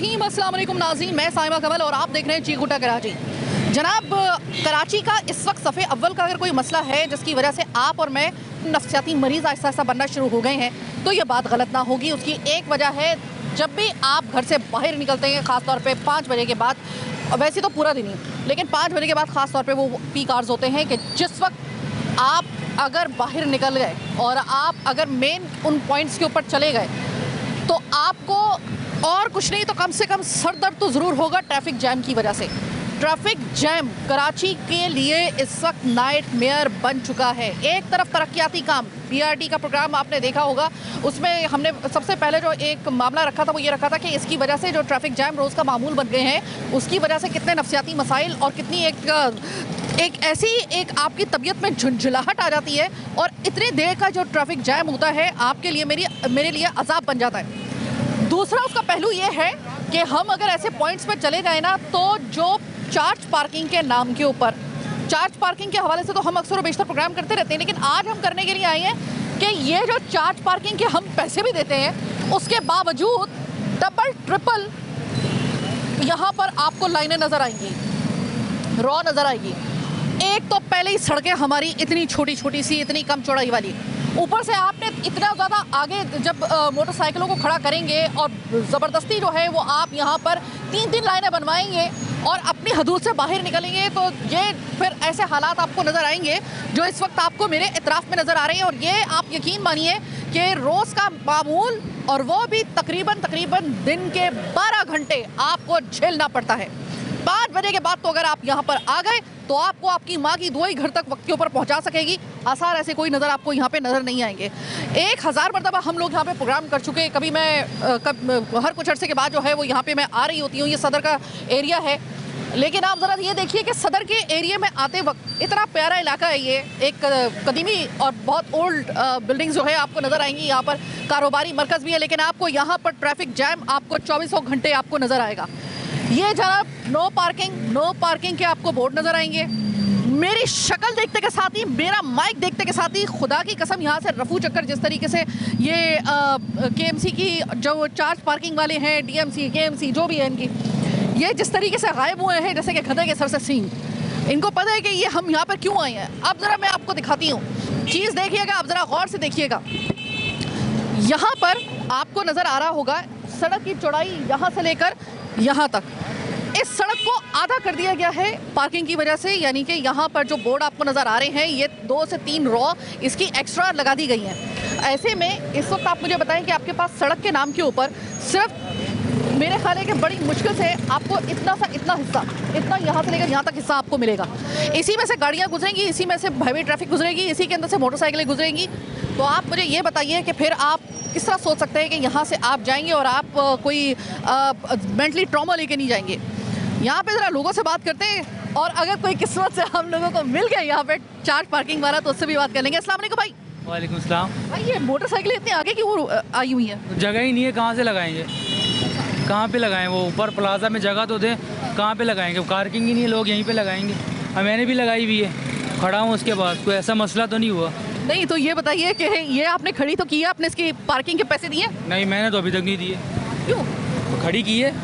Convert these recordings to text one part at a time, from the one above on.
रहीम, अस्सलाम वालेकुम नाज़रीन, मैं साइमा कमल और आप देख रहे हैं चीकुटा कराची। जनाब, कराची का इस वक्त सफ़े अव्वल का अगर कोई मसला है जिसकी वजह से आप और मैं नफ्सियाती मरीज़ आहिस्ता आहिस्ता बनना शुरू हो गए हैं, तो ये बात गलत ना होगी। उसकी एक वजह है, जब भी आप घर से बाहर निकलते हैं ख़ास तौर पे 5 बजे के बाद, वैसे तो पूरा दिन ही, लेकिन 5 बजे के बाद ख़ास तौर पे वो पीक आवर्स होते हैं कि जिस वक्त आप अगर बाहर निकल गए और आप अगर मेन उन पॉइंट्स के ऊपर चले गए तो आपको और कुछ नहीं तो कम से कम सर दर्द तो ज़रूर होगा ट्रैफिक जैम की वजह से। ट्रैफिक जैम कराची के लिए इस वक्त नाइटमेयर बन चुका है। एक तरफ तरक्याती काम, BRT का प्रोग्राम आपने देखा होगा, उसमें हमने सबसे पहले जो एक मामला रखा था वो ये रखा था कि इसकी वजह से जो ट्रैफिक जैम रोज़ का मामूल बन गए हैं, उसकी वजह से कितने नफ्सियाती मसाइल और कितनी एक ऐसी एक आपकी तबीयत में झुंझुलाहट आ जाती है और इतनी देर का जो ट्रैफिक जैम होता है आपके लिए मेरे लिए अजाब बन जाता है। दूसरा उसका पहलू ये है कि हम अगर ऐसे पॉइंट्स पर चले गए ना, तो जो चार्ज पार्किंग के नाम के ऊपर, चार्ज पार्किंग के हवाले से तो हम अक्सर बेशतर प्रोग्राम करते रहते हैं, लेकिन आज हम करने के लिए आए हैं कि ये जो चार्ज पार्किंग के हम पैसे भी देते हैं, उसके बावजूद डबल ट्रिपल यहाँ पर आपको लाइनें नज़र आएंगी, रॉ नज़र आएगी। एक तो पहले ही सड़कें हमारी इतनी छोटी छोटी सी, इतनी कम चौड़ाई वाली, ऊपर से आपने इतना ज़्यादा आगे जब मोटरसाइकिलों को खड़ा करेंगे और ज़बरदस्ती जो है वो आप यहाँ पर 3-3 लाइनें बनवाएंगे और अपनी हदूद से बाहर निकलेंगे, तो ये फिर ऐसे हालात आपको नज़र आएंगे जो इस वक्त आपको मेरे इतराफ़ में नज़र आ रहे हैं। और ये आप यकीन मानिए कि रोज़ का मामूल, और वो भी तकरीबन दिन के 12 घंटे आपको झेलना पड़ता है। 5 बजे के बाद तो अगर आप यहाँ पर आ गए तो आपको आपकी माँ की दुआई घर तक वक्त के ऊपर पहुँचा सकेगी। आसार ऐसे कोई नज़र आपको यहाँ पे नज़र नहीं आएंगे। 1000 मरतबा हम लोग यहाँ पे प्रोग्राम कर चुके हैं। कभी मैं हर कुछ अर्से के बाद जो है वो यहाँ पे मैं आ रही होती हूँ। ये सदर का एरिया है, लेकिन आप ज़रा ये देखिए कि सदर के एरिया में आते वक्त इतना प्यारा इलाका है ये, एक कदीमी और बहुत ओल्ड बिल्डिंग्स जो है आपको नज़र आएंगी। यहाँ पर कारोबारी मरकज़ भी है, लेकिन आपको यहाँ पर ट्रैफिक जैम आपको 24 घंटे आपको नज़र आएगा। ये जनाब नो पार्किंग के आपको बोर्ड नज़र आएंगे। मेरी शक्ल देखते के साथ ही, मेरा माइक देखते के साथ ही, खुदा की कसम यहाँ से रफू चक्कर जिस तरीके से ये KMC की जो चार्ज पार्किंग वाले हैं, DMC KMC जो भी है इनकी, ये जिस तरीके से गायब हुए हैं जैसे कि गधे के सर से सींग। इनको पता है कि ये हम यहाँ पर क्यों आए हैं। अब ज़रा मैं आपको दिखाती हूँ, चीज़ देखिएगा, आप ज़रा गौर से देखिएगा। यहाँ पर आपको नज़र आ रहा होगा सड़क की चौड़ाई यहाँ से लेकर यहाँ तक, इस सड़क को आधा कर दिया गया है पार्किंग की वजह से। यानी कि यहाँ पर जो बोर्ड आपको नज़र आ रहे हैं, ये 2 से 3 रॉ इसकी एक्स्ट्रा लगा दी गई हैं। ऐसे में इस वक्त आप मुझे बताएं कि आपके पास सड़क के नाम के ऊपर सिर्फ मेरे ख्याल है कि बड़ी मुश्किल से आपको इतना हिस्सा, इतना यहाँ से लेकर यहाँ तक हिस्सा आपको मिलेगा। इसी में से गाड़ियाँ गुजरेंगी, इसी में से हैवी ट्रैफिक गुजरेगी, इसी के अंदर से मोटरसाइकिलें गुजरेंगी। तो आप मुझे ये बताइए कि फिर आप किस तरह सोच सकते हैं कि यहाँ से आप जाएंगे और आप कोई मेंटली ट्रॉमा लेके नहीं जाएंगे। यहाँ पे ज़रा लोगों से बात करते हैं, और अगर कोई किस्मत से हम लोगों को मिल गया यहाँ पे चार्ज पार्किंग वाला, तो उससे भी बात कर लेंगे। अस्सलाम वालेकुम भाई। वालेकुम सलाम। भाई ये मोटरसाइकिलें इतनी आगे की वो आई हुई हैं, जगह ही नहीं है, कहाँ से लगाएंगे, कहाँ पे लगाएं? वो ऊपर प्लाजा में जगह तो दे, कहाँ पे लगाएंगे? पार्किंग ही नहीं है, लोग यहीं पे लगाएंगे। और मैंने भी लगाई हुई है, खड़ा हूँ, उसके बाद कोई ऐसा मसला तो नहीं हुआ। नहीं तो ये बताइए कि ये आपने खड़ी तो की है, आपने इसकी पार्किंग के पैसे दिए? नहीं, मैंने तो अभी तक नहीं दिए। क्यों? तो खड़ी की है।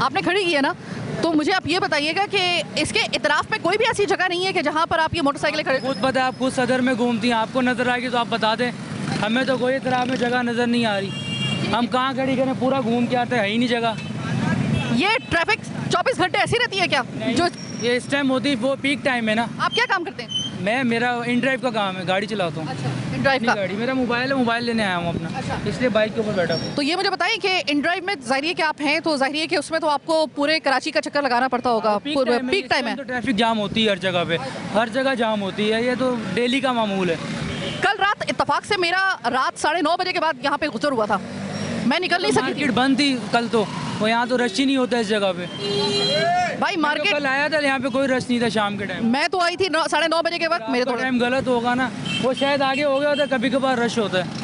आपने खड़ी की है ना, तो मुझे आप ये बताइएगा कि इसके इतराफ में कोई भी ऐसी जगह नहीं है कि जहाँ पर आप ये मोटरसाइकिलें खड़े? खुद पता है, आप खुद सदर में घूमती हैं, आपको नज़र आएगी तो आप बता दें। हमें तो कोई इतराफ में जगह नज़र नहीं आ रही, हम कहाँ खड़ी करें? पूरा घूम के आते हैं, है ही नहीं जगह। ये ट्रैफिक 24 घंटे ऐसी रहती है क्या? जो ये इस टाइम होती है, वो पीक टाइम है ना। आप क्या काम करते हैं? मेरा इन ड्राइव का काम है, गाड़ी चलाता हूँ। अच्छा, इन ड्राइव का गाड़ी, मेरा मोबाइल लेने आया हूँ अपना। अच्छा। इसलिए बाइक के ऊपर बैठा हूँ। तो ये मुझे बताइए कि इन ड्राइव में ज़ाहिर है कि आप हैं, तो ज़ाहिर है कि उसमें तो आपको पूरे कराची का चक्कर लगाना पड़ता होगा। पीक टाइम है तो ट्रैफिक जाम होती है हर जगह पे, हर जगह जाम होती है, ये तो डेली का मामूल है। कल रात इत्तेफाक से मेरा रात 9:30 बजे के बाद यहाँ पे गुजर हुआ था, मैं निकल नहीं सकी। मार्केट बंद थी कल तो, और यहाँ तो रश ही नहीं होता इस जगह पे। भाई मार्केट कल आया था, यहाँ पे कोई रश नहीं था शाम के टाइम। मैं तो आई थी 9:30 बजे के वक्त। मेरे तो टाइम गलत होगा ना, वो शायद आगे हो गया होता, कभी कभार रश होता है।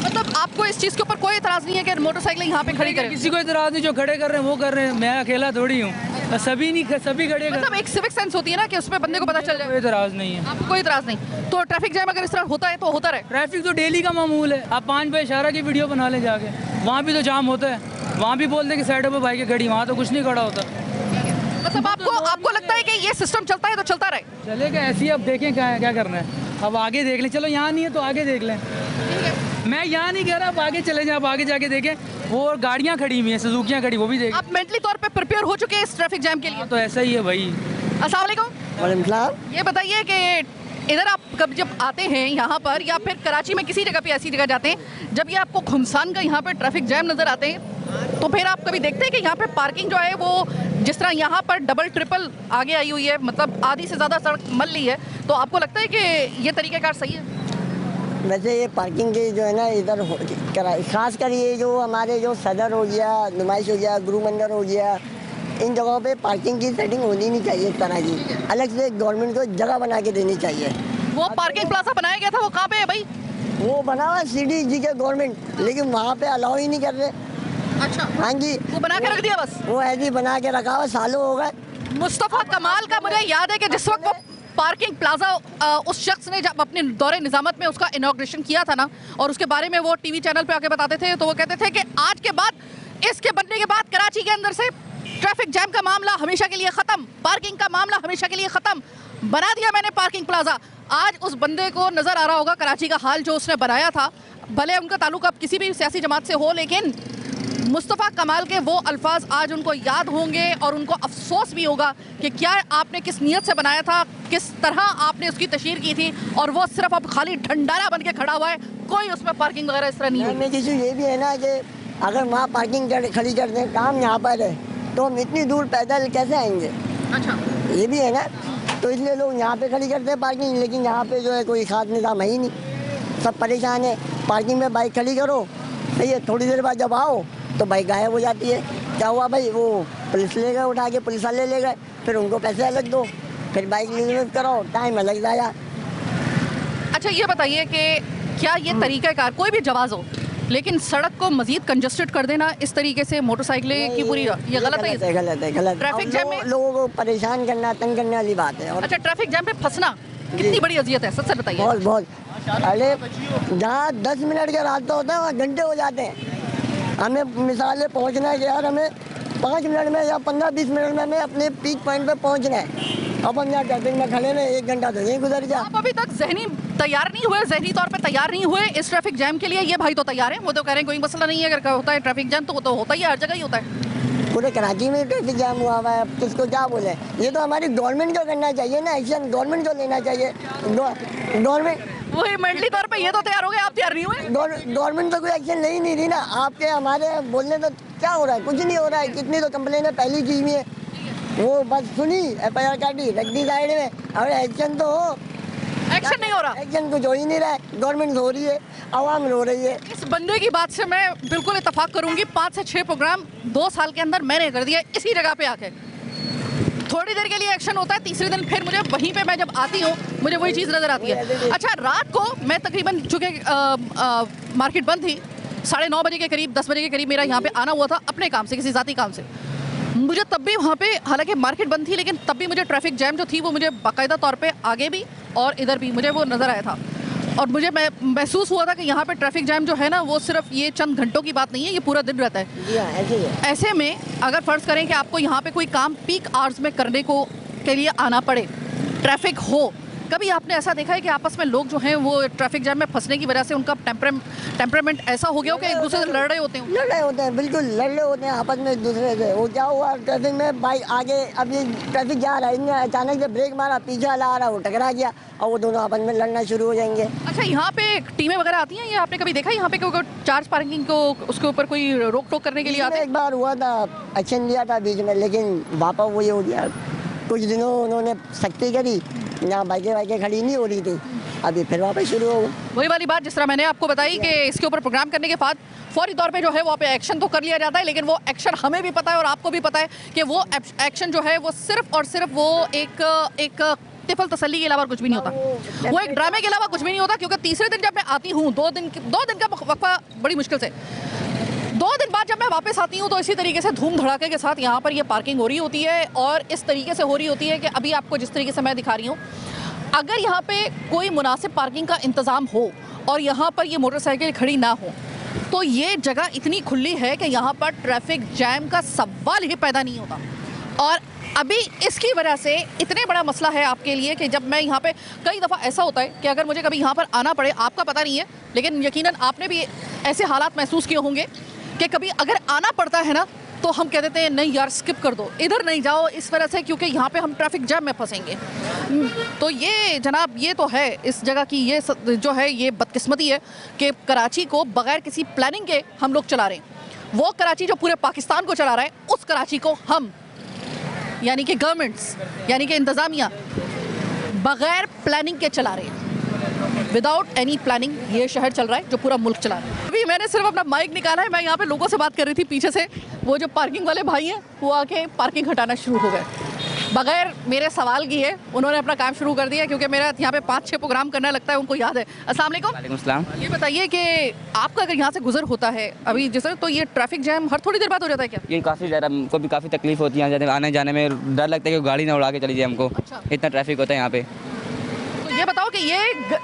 मतलब आपको इस चीज़ के ऊपर कोई एतराज़ नहीं है कि मोटरसाइकिल यहाँ पे खड़ी करें? किसी को एतराज़ नहीं, जो खड़े कर रहे हैं वो कर रहे हैं, मैं अकेला थोड़ी हूँ, सभी नहीं, सभी खड़े कर। मतलब एक सिविक सेंस होती है ना कि उसमें बंदे को पता चल जाए। कोई एतराज़ नहीं है, आपको कोई एतराज़ नहीं। तो ट्रैफिक जैम अगर इस तरह होता है तो होता रहे। ट्रैफिक तो डेली का मामूल है। आप 5 बजे इशारा की वीडियो बना लें जाके, वहाँ भी तो जाम होता है, वहाँ भी बोल दे कि साइडों पे बाइकें खड़ी, वहाँ तो कुछ नहीं खड़ा होता। मतलब आपको लगता है कि ये सिस्टम चलता है तो चलता रहे? चलेगा ऐसे ही, अब देखें क्या करना है। अब आगे देख लें, चलो यहाँ नहीं है तो आगे देख लें। मैं यहाँ नहीं कह रहा, अब आगे चले जाएं, आप आगे जाके देखें, वो गाड़ियाँ खड़ी हुई हैं, सुजुकियाँ खड़ी, वो भी देखें। आप मेंटली तौर पे प्रिपेयर हो चुके हैं इस ट्रैफिक जैम के लिए? तो ऐसा ही है भाई। अस्सलाम वालेकुम। ये बताइए कि इधर आप कब जब आते हैं यहाँ पर, या फिर कराची में किसी जगह पे ऐसी जगह जाते हैं जब ये आपको खुमसान का यहाँ पे ट्रैफिक जैम नज़र आते हैं, तो फिर आप कभी देखते हैं कि यहाँ पे पार्किंग जो है वो जिस तरह यहाँ पर डबल ट्रिपल आगे आई हुई है, मतलब आधी से ज़्यादा सड़क मल ली है, तो आपको लगता है कि ये तरीक़ाकार सही है? वैसे ये पार्किंग की जो है ना इधर खास कर ये जो हमारे जो सदर हो गया, नुमाइश हो गया, गुरु मंदिर हो गया, इन जगहों पे पार्किंग की सेटिंग होनी नहीं चाहिए इस तरह की। अलग से गवर्नमेंट को जगह बना के देनी चाहिए। वो पार्किंग प्लाजा बनाया गया था, वो कहाँ पे है भाई? वो बना हुआ सीडी जी के गवर्नमेंट, लेकिन वहाँ पे अलाउ ही नहीं कर रहे। अच्छा, हाँ जी, वो बना के रख दिया बस? वो ऐसे ही बना के रखा हुआ, सालों हो गए। मुस्तफ़ा कमाल का मुझे याद है कि जिस वक्त वो पार्किंग प्लाजा उस शख्स ने जब अपने दौरे निज़ामत में उसका इनॉग्रेशन किया था ना, और उसके बारे में वो टीवी चैनल पे आके बताते थे, तो वो कहते थे कि आज के बाद, इसके बनने के बाद कराची के अंदर से ट्रैफिक जैम का मामला हमेशा के लिए ख़त्म, पार्किंग का मामला हमेशा के लिए ख़त्म, बना दिया मैंने पार्किंग प्लाजा। आज उस बंदे को नज़र आ रहा होगा कराची का हाल जो उसने बनाया था, भले उनका ताल्लुक अब किसी भी सियासी जमात से हो, लेकिन मुस्तफ़ा कमाल के वो अल्फाज आज उनको याद होंगे और उनको अफसोस भी होगा कि क्या आपने किस नीयत से बनाया था, किस तरह आपने उसकी तशहीर की थी, और वो सिर्फ अब खाली ढंडारा बन के खड़ा हुआ है, कोई उसमें पार्किंग वगैरह इस तरह नहीं है। मेरी चीज़ ये भी है ना कि अगर वहाँ पार्किंग खड़ी कर दें, काम यहाँ पर है, तो हम इतनी दूर पैदल कैसे आएंगे? अच्छा, ये भी है ना, तो इसलिए लोग यहाँ पे खड़ी करते हैं पार्किंग, लेकिन यहाँ पे जो है कोई खास निज़ाम है ही नहीं, सब परेशान है। पार्किंग में बाइक खड़ी करो, सही है, थोड़ी देर बाद जब आओ तो बाइक गायब हो जाती है। क्या हुआ भाई? वो पुलिस ले गए, उठा के पुलिस वाले ले गए, फिर उनको पैसे अलग दो, फिर बाइक रिजर्व कराओ, टाइम अलग जाया। अच्छा, ये बताइए कि क्या ये तरीक़ाकार, कोई भी जवाज़ हो, लेकिन सड़क को मजीद कंजस्टेड कर देना इस तरीके से मोटरसाइकिलें की पूरी, ये गलत है? गलत। ट्रैफिक जैम में लोगों को परेशान करना, तंग करने वाली बात है। और अच्छा, ट्रैफिक जैम में फंसना कितनी बड़ी अजियत है, सबसे बताइए। बहुत। अरे जहाँ 10 मिनट का रास्ता होता है वहाँ घंटे हो जाते हैं। हमें मिसाल है पहुँचना है कि यार हमें 5 मिनट में या 15-20 मिनट में हमें अपने पीक पॉइंट पे पहुँचना है, अब हम यहाँ ट्रैफिक में खड़े में 1 घंटा तो यहीं गुजर गया। आप अभी तक जहनी तैयार नहीं हुए, जहनी तौर पे तैयार नहीं हुए इस ट्रैफिक जैम के लिए? ये भाई तो तैयार है, वो तो कह रहे हैं कोई मसला नहीं है, अगर होता है ट्रैफिक जैम तो वो तो होता ही है, हर जगह ही होता है। पूरे कराची में ट्रैफिक जैम हुआ हुआ है, किसको क्या बोले? ये तो हमारी गवर्नमेंट को करना चाहिए ना, एक्शन गवर्नमेंट को लेना चाहिए। गवर्नमेंट वही मेंटली तौर पे ये तो तैयार हो गए, आप तैयार नहीं हुए? गवर्नमेंट तो कोई एक्शन ले ही नहीं रही ना। आपके हमारे बोलने तो क्या हो रहा है? कुछ नहीं हो रहा है। कितनी तो कंप्लेनें पहली की हुई है, वो बस सुनी, FIR काटी, रख दी साइड में, और एक्शन तो हो, एक्शन नहीं हो रहा। एक्शन कुछ हो ही नहीं रहा है। गवर्नमेंट हो रही है, आवाम रो रही है। इस बंदे की बात से मैं बिल्कुल इत्तेफाक करूंगी। 5 से 6 प्रोग्राम 2 साल के अंदर मैंने कर दिया इसी जगह पे आके। थोड़ी देर के लिए एक्शन होता है, तीसरे दिन फिर मुझे वहीं पे मैं जब आती हूँ मुझे वही चीज़ नज़र आती है। अच्छा, रात को मैं तकरीबन, चूँकि मार्केट बंद थी, 9:30 बजे के करीब, 10 बजे के करीब मेरा यहाँ पे आना हुआ था अपने काम से, किसी ज़ाती काम से। मुझे तब भी वहाँ पे, हालांकि मार्केट बंद थी, लेकिन तब भी मुझे ट्रैफिक जैम जो थी वो मुझे बाकायदा तौर पे आगे भी और इधर भी मुझे वो नज़र आया था, और मुझे महसूस हुआ था कि यहाँ पे ट्रैफिक जैम जो है ना वो सिर्फ ये चंद घंटों की बात नहीं है, ये पूरा दिन रहता है। ऐसे में अगर फ़र्ज़ करें कि आपको यहाँ पे कोई काम पीक आवर्स में करने को के लिए आना पड़े, ट्रैफिक हो, कभी आपने ऐसा देखा है कि आपस में लोग जो हैं वो ट्रैफिक जैम में फंसने की वजह से उनका टेम्परामेंट ऐसा हो गया हो कि एक दूसरे से लड़ रहे होते हैं? बिल्कुल लड़ रहे होते हैं आपस में एक दूसरे से। वो क्या हुआ, ट्रैफिक में बाइक आगे, अब ये ट्रैफिक जा रहा है, इनने अचानक से ब्रेक मारा, पीछे वाला आ रहा, वो टकरा गया, और वो दोनों आपस में लड़ना शुरू हो जाएंगे। अच्छा, यहाँ पे टीमें वगैरह आती हैं, ये आपने कभी देखा यहाँ पे कोई चार्ज पार्किंग को उसके ऊपर कोई रोक टोक करने के लिए आते हैं? एक बार हुआ था, एक्शन लिया था बीच में, लेकिन वापस वही हो गया। कुछ दिनों उन्होंने सख्ती करी, यहाँ बाइकें खड़ी नहीं हो रही थी, अभी फिर वापस शुरू हो गई। वही वाली बात जिस तरह मैंने आपको बताई कि इसके ऊपर प्रोग्राम करने के बाद फौरी तौर पे जो है वहाँ पे एक्शन तो कर लिया जाता है, लेकिन वो एक्शन हमें भी पता है और आपको भी पता है कि वो एक्शन जो है वो सिर्फ और सिर्फ वो एक तिफल तसल्ली के अलावा कुछ भी नहीं होता, वो एक ड्रामे के अलावा कुछ भी नहीं होता। क्योंकि तीसरे दिन जब मैं आती हूँ, 2 दिन का वक्फा बड़ी मुश्किल से, 2 दिन बाद जब मैं वापस आती हूँ तो इसी तरीके से धूम धड़ाके के साथ यहाँ पर ये पार्किंग हो रही होती है, और इस तरीके से हो रही होती है कि अभी आपको जिस तरीके से मैं दिखा रही हूँ, अगर यहाँ पे कोई मुनासिब पार्किंग का इंतज़ाम हो और यहाँ पर ये मोटरसाइकिल खड़ी ना हो तो ये जगह इतनी खुली है कि यहाँ पर ट्रैफिक जैम का सवाल ही पैदा नहीं होता। और अभी इसकी वजह से इतने बड़ा मसला है आपके लिए कि जब मैं यहाँ पे कई दफ़ा ऐसा होता है कि अगर मुझे कभी यहाँ पर आना पड़े, आपका पता नहीं है लेकिन यकीनन आपने भी ऐसे हालात महसूस किए होंगे कि कभी अगर आना पड़ता है ना तो हम कह देते हैं नहीं यार स्किप कर दो, इधर नहीं जाओ इस वजह से, क्योंकि यहाँ पे हम ट्रैफिक जैम में फंसेंगे। तो ये जनाब ये तो है इस जगह की ये जो है ये बदकिस्मती है कि कराची को बगैर किसी प्लानिंग के हम लोग चला रहे हैं। वो कराची जो पूरे पाकिस्तान को चला रहा है उस कराची को हम यानी कि गवर्नमेंट्स यानी कि इंतज़ामिया बगैर प्लानिंग के चला रहे हैं। विदाउट एनी प्लानिंग ये शहर चल रहा है जो पूरा मुल्क चला रहा है। अभी मैंने सिर्फ अपना माइक निकाला है, मैं यहाँ पे लोगों से बात कर रही थी, पीछे से वो जो पार्किंग वाले भाई हैं वो आके पार्किंग हटाना शुरू हो गए बगैर मेरे सवाल किए। उन्होंने अपना काम शुरू कर दिया क्योंकि मेरा यहाँ पे 5-6 प्रोग्राम करना लगता है, उनको याद है। अस्सलाम वालेकुम। वालेकुम सलाम। ये बताइए कि आपका अगर यहाँ से गुजर होता है अभी जैसे, तो ये ट्रैफिक जैम हर थोड़ी देर बाद हो जाता है क्या? ये काफ़ी ज़्यादा हमको भी काफ़ी तकलीफ होती है, यहाँ आने जाने में डर लगता है कि गाड़ी ना उड़ा के चली जाए हमको। अच्छा। इतना ट्रैफिक होता है यहाँ पे। तो ये बताओ कि ये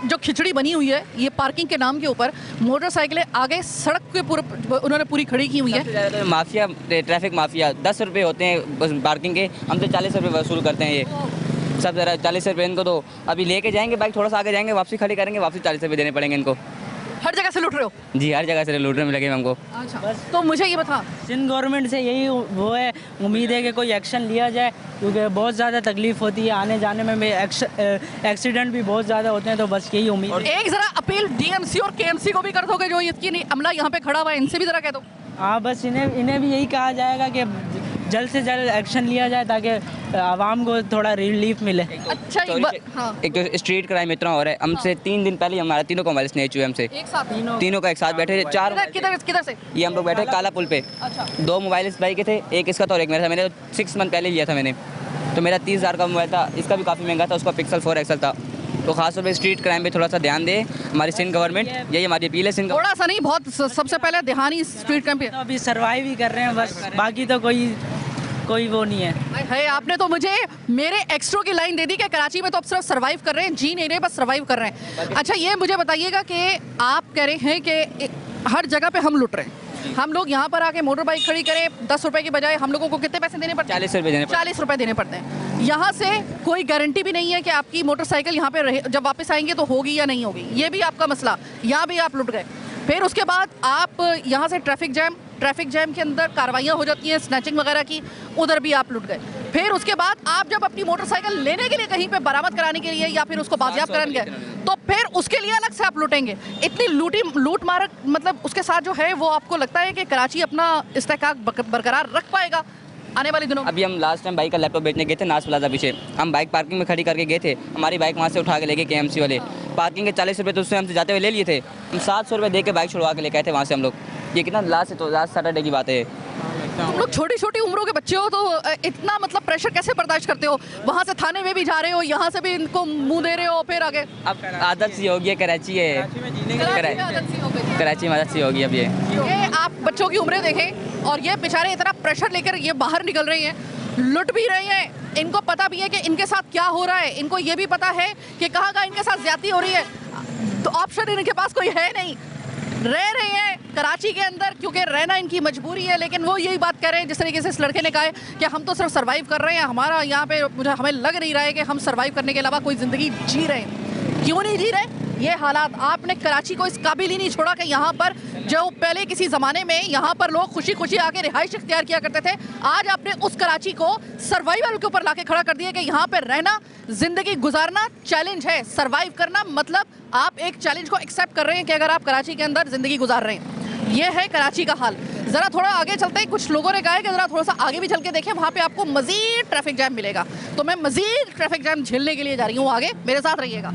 जो खिचड़ी बनी हुई है ये पार्किंग के नाम के ऊपर, मोटरसाइकिलें आगे सड़क के उन्होंने पूरी खड़ी की हुई है। सबसे ज़्यादा तो माफिया, ट्रैफिक माफिया 10 रुपये होते हैं बस पार्किंग के, हमसे 40 रुपये वसूल करते हैं। ये सब ज़रा 40 रुपये इनको दो, अभी लेके जाएंगे बाइक थोड़ा सा आगे जाएंगे, वापसी खड़ी करेंगे, वापसी 40 रुपये देने पड़ेंगे इनको। हर जगह से लूट रहे हो? जी हर जगह से लूटने में लगे हमको। अच्छा, तो मुझे ये बता, सिंध गवर्नमेंट से यही वो है, उम्मीद है कि कोई एक्शन लिया जाए क्योंकि बहुत ज़्यादा तकलीफ होती है आने जाने में, एक्सीडेंट भी बहुत ज़्यादा होते हैं, तो बस यही उम्मीद है। एक जरा अपील डीएमसी और केएमसी को भी कर दोगे जो यकीनी अमला यहाँ पे खड़ा हुआ है, इनसे भी जरा कह दो। हाँ बस इन्हें भी यही कहा जाएगा कि जल्द से जल्द एक्शन लिया जाए ताकि आवाम को थोड़ा रिलीफ मिले। अच्छा हाँ। एक तो स्ट्रीट क्राइम इतना हो रहा है, हमसे 3 दिन पहले हमारा तीनों को हमारे स्नेच हुए हमसे, एक साथ तीनों का एक साथ बैठे थे। 4 किधर से? ये हम लोग बैठे काला पुल पे। अच्छा। 2 मोबाइल इस भाई के थे, एक इसका था और एक मेरा था। मैंने 6 मंथ पहले लिया था मैंने, तो मेरा 30,000 का मोबाइल था, इसका भी काफ़ी महंगा था, उसका पिक्सल 4 एक्सल था। तो खासतौर पे स्ट्रीट क्राइम पे थोड़ा सा ध्यान दे हमारी सिंध गवर्नमेंट, यही हमारी अपील है। सिंध थोड़ा सा नहीं, बहुत सबसे पहले ध्यान ही स्ट्रीट क्राइम पे। तो अभी सर्वाइव ही कर रहे हैं बस, बाकी तो कोई वो नहीं है। आपने तो मुझे मेरे एक्स्ट्रो की लाइन दे दी कि कराची में तो अब सिर्फ सर्वाइव कर रहे हैं, जी नहीं रहे, बस सर्वाइव कर रहे हैं। अच्छा ये मुझे बताइएगा कि आप कह रहे हैं कि हर जगह पे हम लुट रहे हैं। हम लोग यहाँ पर आके मोटर बाइक खड़ी करें 10 रुपए की बजाय हम लोगों को कितने पैसे देने पड़ते हैं? 40 रुपये देने 40 रुपए देने पड़ते हैं। यहाँ से कोई गारंटी भी नहीं है कि आपकी मोटरसाइकिल यहाँ पे रहे, जब वापस आएंगे तो होगी या नहीं होगी, ये भी आपका मसला। यहाँ भी आप लुट गए। फिर उसके बाद आप यहाँ से ट्रैफिक जैम के अंदर कार्रवाइयाँ हो जाती हैं स्नैचिंग वगैरह की, उधर भी आप लुट गए। फिर उसके बाद आप जब अपनी मोटरसाइकिल लेने के लिए कहीं पे बरामद कराने के लिए या फिर उसको बाजियाब कराने गए तो फिर उसके लिए अलग से आप लूटेंगे। इतनी लूट मार, मतलब उसके साथ जो है वो आपको लगता है कि कराची अपना इस्तेहकाक बरकरार रख पाएगा आने वाले दिनों में? अभी हम लास्ट टाइम बाइक का लैपटॉप बेचने गए थे नाज प्लाजा पीछे, हम बाइक पार्किंग में खड़ी करके गए थे, हमारी बाइक वहाँ से उठा के ले गए केएमसी वाले। पार्किंग के 40 रुपये तो उससे हमसे जाते हुए ले लिए थे, हम 700 रुपये दे के बाइक छुड़वा के लेके आए थे वहाँ से हम लोग। ये कितना लास्ट सैटरडे की बात है। तुम लोग छोटी छोटी उम्रों के बच्चे हो तो इतना मतलब प्रेशर कैसे बर्दाश्त करते हो? वहाँ से थाने में भी जा रहे हो, यहाँ से भी इनको मुंह दे रहे हो, फिर आगे अब आदत सी होगी है, कराची है, कराची में आदत सी होगी अब ये आप बच्चों की उम्रें देखें और ये बेचारे इतना प्रेशर लेकर ये बाहर निकल रहे हैं, लुट भी रहे हैं। इनको पता भी है कि इनके साथ क्या हो रहा है, इनको ये भी पता है कि कहाँ कहाँ इनके साथ ज्यादती हो रही है, तो ऑप्शन इनके पास कोई है नहीं। रह रहे हैं कराची के अंदर क्योंकि रहना इनकी मजबूरी है, लेकिन वो यही बात कर रहे हैं जिस तरीके से इस लड़के ने कहा है कि हम तो सिर्फ सर्वाइव कर रहे हैं, हमारा यहाँ पे हमें लग नहीं रहा है कि हम सर्वाइव करने के अलावा कोई ज़िंदगी जी रहे हैं। क्यों नहीं जी रहे? ये हालात आपने कराची को इस काबिल ही नहीं छोड़ा कि यहाँ पर जो पहले किसी ज़माने में यहाँ पर लोग खुशी खुशी आके रिहाइश इख्तियार किया करते थे, आज आपने उस कराची को सर्वाइवल के ऊपर लाके खड़ा कर दिया कि यहाँ पर रहना, ज़िंदगी गुजारना चैलेंज है। सर्वाइव करना मतलब आप एक चैलेंज को एक्सेप्ट कर रहे हैं कि अगर आप कराची के अंदर ज़िंदगी गुजार रहे हैं। ये है कराची का हाल। ज़रा थोड़ा आगे चलते हैं, कुछ लोगों ने कहा है कि ज़रा थोड़ा सा आगे भी चल के देखें, वहाँ पे आपको मज़ीद ट्रैफिक जैम मिलेगा। तो मैं मज़ीद ट्रैफिक जैम झेलने के लिए जा रही हूँ आगे, मेरे साथ रहिएगा।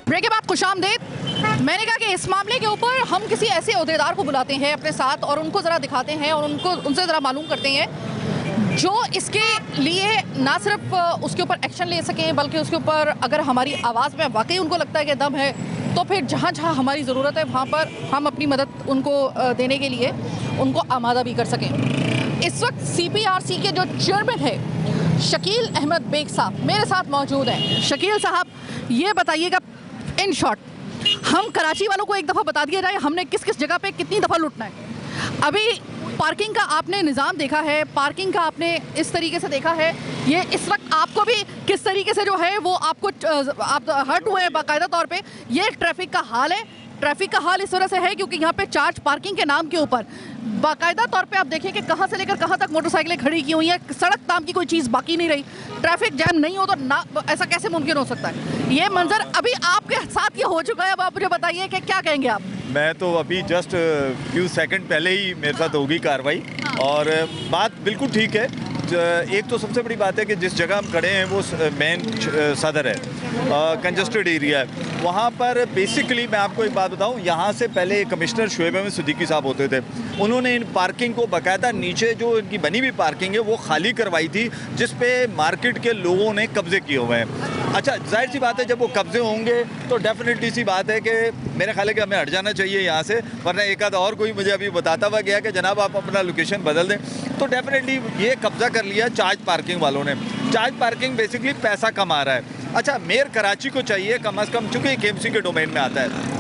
ब्रेक के बाद खुशामदीद। मैंने कहा कि इस मामले के ऊपर हम किसी ऐसे ओहदेदार को बुलाते हैं अपने साथ और उनको ज़रा दिखाते हैं और उनसे ज़रा मालूम करते हैं जो इसके लिए ना सिर्फ उसके ऊपर एक्शन ले सकें बल्कि उसके ऊपर अगर हमारी आवाज़ में वाकई उनको लगता है कि दम है तो फिर जहाँ जहाँ हमारी ज़रूरत है वहाँ पर हम अपनी मदद उनको देने के लिए उनको आमादा भी कर सकें। इस वक्त CPRC के जो चेयरमैन है शकील अहमद बेग साहब मेरे साथ मौजूद हैं। शकील साहब, ये बताइएगा इन शॉर्ट, हम कराची वालों को एक दफ़ा बता दिया जाए हमने किस किस जगह पे कितनी दफ़ा लूटना है। अभी पार्किंग का आपने निज़ाम देखा है, पार्किंग का आपने इस तरीके से देखा है, ये इस वक्त आपको भी किस तरीके से जो है वो आपको आप हर्ट हुए हैं बाकायदा तौर पे। ये ट्रैफिक का हाल है। ट्रैफिक का हाल इस वजह से है क्योंकि यहाँ पे चार्ज पार्किंग के नाम के ऊपर बाकायदा तौर पे आप देखें कि कहाँ से लेकर कहाँ तक मोटरसाइकिलें खड़ी की हुई हैं, सड़क नाम की कोई चीज़ बाकी नहीं रही। ट्रैफिक जैम नहीं हो तो ना, ऐसा कैसे मुमकिन हो सकता है? ये मंजर अभी आपके साथ ये हो चुका है। अब आप मुझे बताइए कि क्या कहेंगे आप? मैं तो अभी जस्ट फ्यू सेकंड पहले ही मेरे साथ होगी कार्रवाई और बात बिल्कुल ठीक है। एक तो सबसे बड़ी बात है कि जिस जगह हम खड़े हैं वो मेन सदर है, कंजस्टेड एरिया है। वहाँ पर बेसिकली मैं आपको एक बात बताऊँ, यहाँ से पहले कमिश्नर शुएब अहमद सिद्दीकी साहब होते थे, उन्होंने इन पार्किंग को बाकायदा नीचे जो इनकी बनी हुई पार्किंग है वो खाली करवाई थी जिस पे मार्केट के लोगों ने कब्जे किए हुए हैं। अच्छा, जाहिर सी बात है जब वो कब्जे होंगे तो डेफिनेटली सी बात है कि मेरे ख्याल है कि हमें हट जाना चाहिए यहाँ से, वरना एक आध और कोई मुझे अभी बताता हुआ गया कि जनाब आप अपना लोकेशन बदल दें। तो डेफिनेटली ये कब्जा कर लिया चार्ज पार्किंग वालों ने। चार्ज पार्किंग बेसिकली पैसा कमा रहा है। अच्छा, मेयर कराची को चाहिए कम से कम, चूँकि KMC के डोमेन में आता है,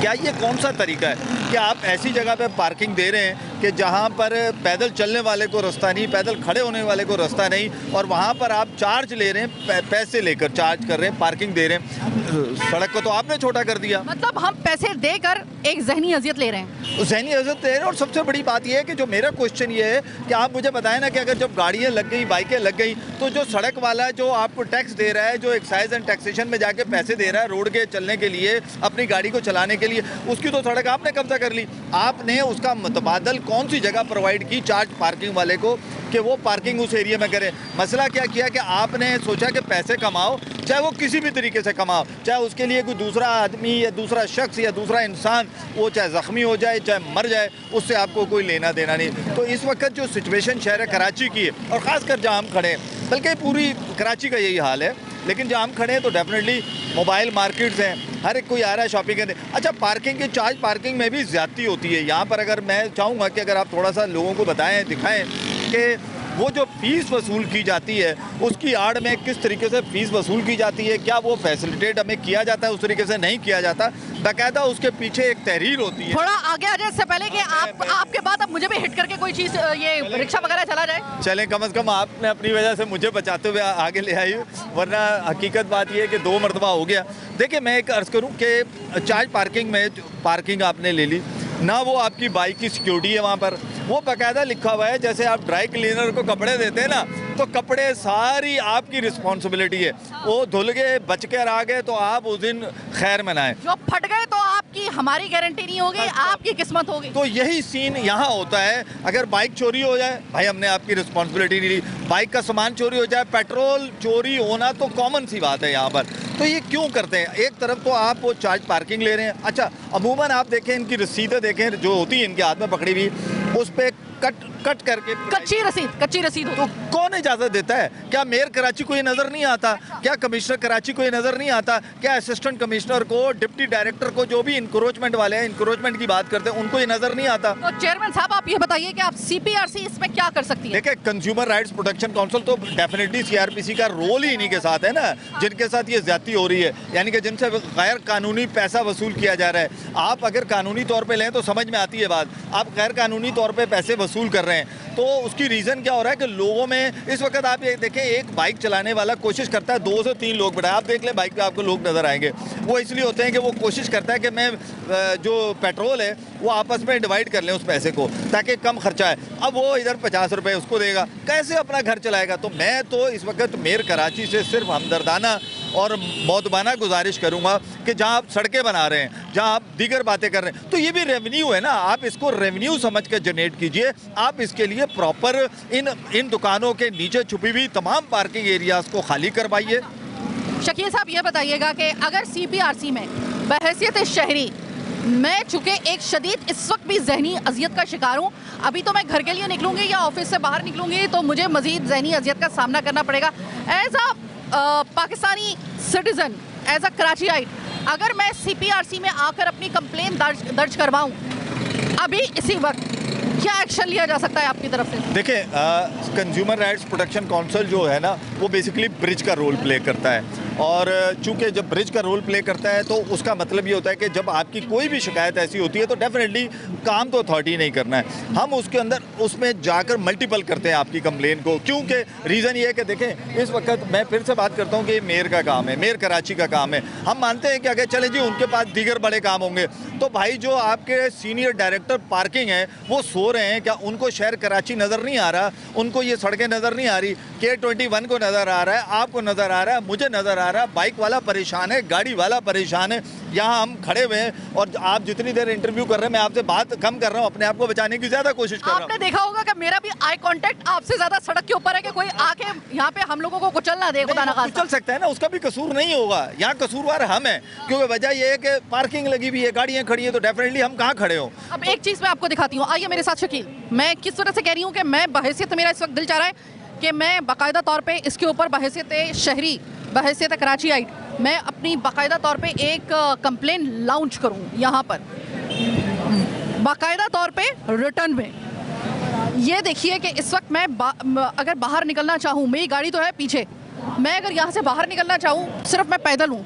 क्या ये कौन सा तरीका है कि आप ऐसी जगह पे पार्किंग दे रहे हैं कि जहाँ पर पैदल चलने वाले को रास्ता नहीं, पैदल खड़े होने वाले को रास्ता नहीं, और वहाँ पर आप चार्ज ले रहे हैं, पैसे लेकर चार्ज कर रहे हैं, पार्किंग दे रहे हैं। सड़क को तो आपने छोटा कर दिया। मतलब हम पैसे देकर एक जहनी अजियत ले रहे हैं। जहनी अजियत ले रहे हैं। और सबसे बड़ी बात यह है कि जो मेरा क्वेश्चन ये है कि आप मुझे बताएं ना कि अगर जब गाड़ियाँ लग गई, बाइकें लग गई, तो जो सड़क वाला जो आपको टैक्स दे रहा है, जो एक्साइज एंड टैक्सेशन में जाके पैसे दे रहा है रोड के चलने के लिए, अपनी गाड़ी को चलाने के लिए, उसकी तो सड़क आपने कब्जा कर ली। आपने उसका मुतबादल कौन सी जगह प्रोवाइड की चार्ज पार्किंग वाले को कि वो पार्किंग उस एरिया में करे? मसला क्या किया कि आपने सोचा कि पैसे कमाओ, चाहे वो किसी भी तरीके से कमाओ, चाहे उसके लिए कोई दूसरा आदमी या दूसरा शख्स या दूसरा इंसान वो चाहे ज़ख्मी हो जाए, चाहे मर जाए, उससे आपको कोई लेना देना नहीं। तो इस वक्त जो सिचुएशन शहर कराची की है, और ख़ासकर जहाँ हम खड़े हैं, बल्कि पूरी कराची का यही हाल है, लेकिन जहाँ हम खड़े हैं तो डेफिनेटली मोबाइल मार्केट्स हैं, हर एक कोई आ रहा है शॉपिंग करने। अच्छा, पार्किंग की चार्ज पार्किंग में भी ज़्यादती होती है यहाँ पर। अगर मैं चाहूँगा कि अगर आप थोड़ा सा लोगों को बताएं, दिखाएं कि वो जो फ़ीस वसूल की जाती है उसकी आड़ में किस तरीके से फ़ीस वसूल की जाती है, क्या वो फैसिलिटेट हमें किया जाता है, उस तरीके से नहीं किया जाता, बाकायदा उसके पीछे एक तहरीर होती है। थोड़ा आगे आ जाए इससे पहले कि आपके बाद अब मुझे भी हिट करके कोई चीज़ ये रिक्शा वगैरह चला जाए। चलें, कम से कम आपने अपनी वजह से मुझे बचाते हुए आगे ले आई, वरना हकीकत बात यह है कि 2 मरतबा हो गया। देखिए, मैं एक अर्ज़ करूँ कि चार्ज पार्किंग में पार्किंग आपने ले ली ना, वो आपकी बाइक की सिक्योरिटी है वहाँ पर, वो बाकायदा लिखा हुआ है जैसे आप ड्राई क्लीनर को कपड़े देते हैं ना, तो कपड़े सारी आपकी रिस्पॉन्सिबिलिटी है। वो धुल गए, बच कर आ गए तो आप उस दिन खैर मनाएं। जो फट गए तो आपकी हमारी गारंटी नहीं होगी, आपकी किस्मत होगी। तो यही सीन यहाँ होता है। अगर बाइक चोरी हो जाए, भाई हमने आपकी रिस्पॉन्सिबिलिटी नहीं ली। बाइक का सामान चोरी हो जाए, पेट्रोल चोरी होना तो कॉमन सी बात है यहाँ पर। तो ये क्यों करते हैं? एक तरफ तो आप वो चार्ज पार्किंग ले रहे हैं। अच्छा, अमूमन आप देखें इनकी रसीदें देखें जो होती है इनके हाथ में पकड़ी हुई, उस पर कट करके कच्ची रसीद तो कौन इजाज़त देता है? क्या मेयर कराची को ये नज़र नहीं आता? क्या कमिश्नर कराची को ये नज़र नहीं आता? क्या असिस्टेंट कमिश्नर को, डिप्टी डायरेक्टर को, जो भी इंक्रोचमेंट वाले हैं, इंक्रोचमेंट की बात करते हैं, उनको ये नज़र नहीं आता? तो चेयरमैन साहब, आप ये बताइए कि आप CPRC इसमें क्या कर सकती है? देखिए, कंज्यूमर राइट्स प्रोटेक्शन काउंसिल तो डेफिनेटली CRPC का रोल ही इन्हीं के साथ है ना, जिनके साथ ये ज्यादती हो रही है, यानी कि जिनसे गैर कानूनी पैसा वसूल किया जा रहा है। आप अगर कानूनी तौर पर लें तो समझ में आती है बात, आप गैर कानूनी तौर पर पैसे वसूल कर रहे हैं, तो उसकी रीज़न क्या हो रहा है कि लोगों में इस वक्त आप ये देखें, एक बाइक चलाने वाला कोशिश करता है 2 से 3 लोग बैठा, आप देख लें बाइक पे आपको लोग नज़र आएंगे। वो इसलिए होते हैं कि वो कोशिश करता है कि मैं जो पेट्रोल है वो आपस में डिवाइड कर लें उस पैसे को, ताकि कम खर्चा है। अब वो इधर 50 रुपये उसको देगा, कैसे अपना घर चलाएगा? तो मैं तो इस वक्त मेयर कराची से सिर्फ हमदर्दाना और मौदबाना गुजारिश करूंगा कि जहां आप सड़कें बना रहे हैं, जहां आप दीगर बातें कर रहे हैं, तो ये भी रेवेन्यू है ना, आप इसको रेवेन्यू समझ के जनरेट कीजिए। आप इसके लिए प्रॉपर इन दुकानों के नीचे छुपी हुई तमाम पार्किंग एरियाज़ को खाली करवाइए। शकील साहब, ये बताइएगा कि अगर CPRC में बहैसियत शहरी मैं चूंकि एक शदीद इस वक्त भी जहनी अजियत का शिकार हूँ। अभी तो मैं घर के लिए निकलूंगी या ऑफिस से बाहर निकलूंगी तो मुझे मजीद जहनी अजियत का सामना करना पड़ेगा। As a Pakistani citizen, as a Karachiite, अगर मैं CPRC में आकर अपनी कंप्लेन दर्ज करवाऊँ अभी इसी वक्त, क्या एक्शन लिया जा सकता है आपकी तरफ से? देखिए, कंज्यूमर राइट्स प्रोटेक्शन काउंसिल जो है ना, वो बेसिकली ब्रिज का रोल प्ले करता है। और चूंकि जब ब्रिज का रोल प्ले करता है तो उसका मतलब ये होता है कि जब आपकी कोई भी शिकायत ऐसी होती है तो डेफिनेटली काम तो अथॉरिटी नहीं करना है, हम उसके अंदर उसमें जाकर मल्टीपल करते हैं आपकी कंप्लेन को। क्योंकि रीज़न ये है कि देखें, इस वक्त मैं फिर से बात करता हूँ कि मेयर का काम है, मेयर कराची का काम है। हम मानते हैं कि अगर चले जी उनके पास दीगर बड़े काम होंगे, तो भाई जो आपके सीनियर डायरेक्टर पार्किंग है वो सो रहे हैं क्या? उनको शहर कराची नज़र नहीं आ रहा? उनको ये सड़कें नज़र नहीं आ रही? K21 को नज़र आ रहा है, आपको नज़र आ रहा है, मुझे नज़र आ रहा है, बाइक वाला परेशान है, गाड़ी वाला परेशान है। यहाँ हम खड़े हुए हैं और आप जितनी देर इंटरव्यू कर रहे हैं, मैं आपसे बात कम कर रहा हूँ, अपने आप को बचाने की ज़्यादा कोशिश कर रहा हूँ। आपने देखा होगा कि मेरा भी आई कांटेक्ट आपसे ज़्यादा सड़क के ऊपर है कि कोई आके यहाँ पे हम लोगों को कुचल ना दे, खुदा ना खास्ता। कुचल सकता है ना, उसका भी कसूर नहीं होगा। यहाँ कसूरवार हम हैं, क्योंकि वजह यह है कि पार्किंग लगी हुई है, गाड़ियाँ खड़ी है, तो डेफिनेटली हम कहाँ खड़े हों। अब एक चीज़ मैं आपको दिखाती हूँ, आइए मेरे साथ शकील। मैं किस तरह से कह रही हूँ कि मैं बहैसियत, मेरा इस वक्त दिल चाह रहा है कि मैं बाकायदा तौर पे इसके ऊपर बहैसियत शहरी, बहैसियत कराचीआइट, मैं अपनी बाकायदा तौर पे एक कंप्लेन लॉन्च करूँ यहाँ पर, बाकायदा तौर पे रिटर्न में। ये देखिए कि इस वक्त मैं अगर बाहर निकलना चाहूँ, मेरी गाड़ी तो है पीछे, मैं अगर यहाँ से बाहर निकलना चाहूँ, सिर्फ मैं पैदल हूँ,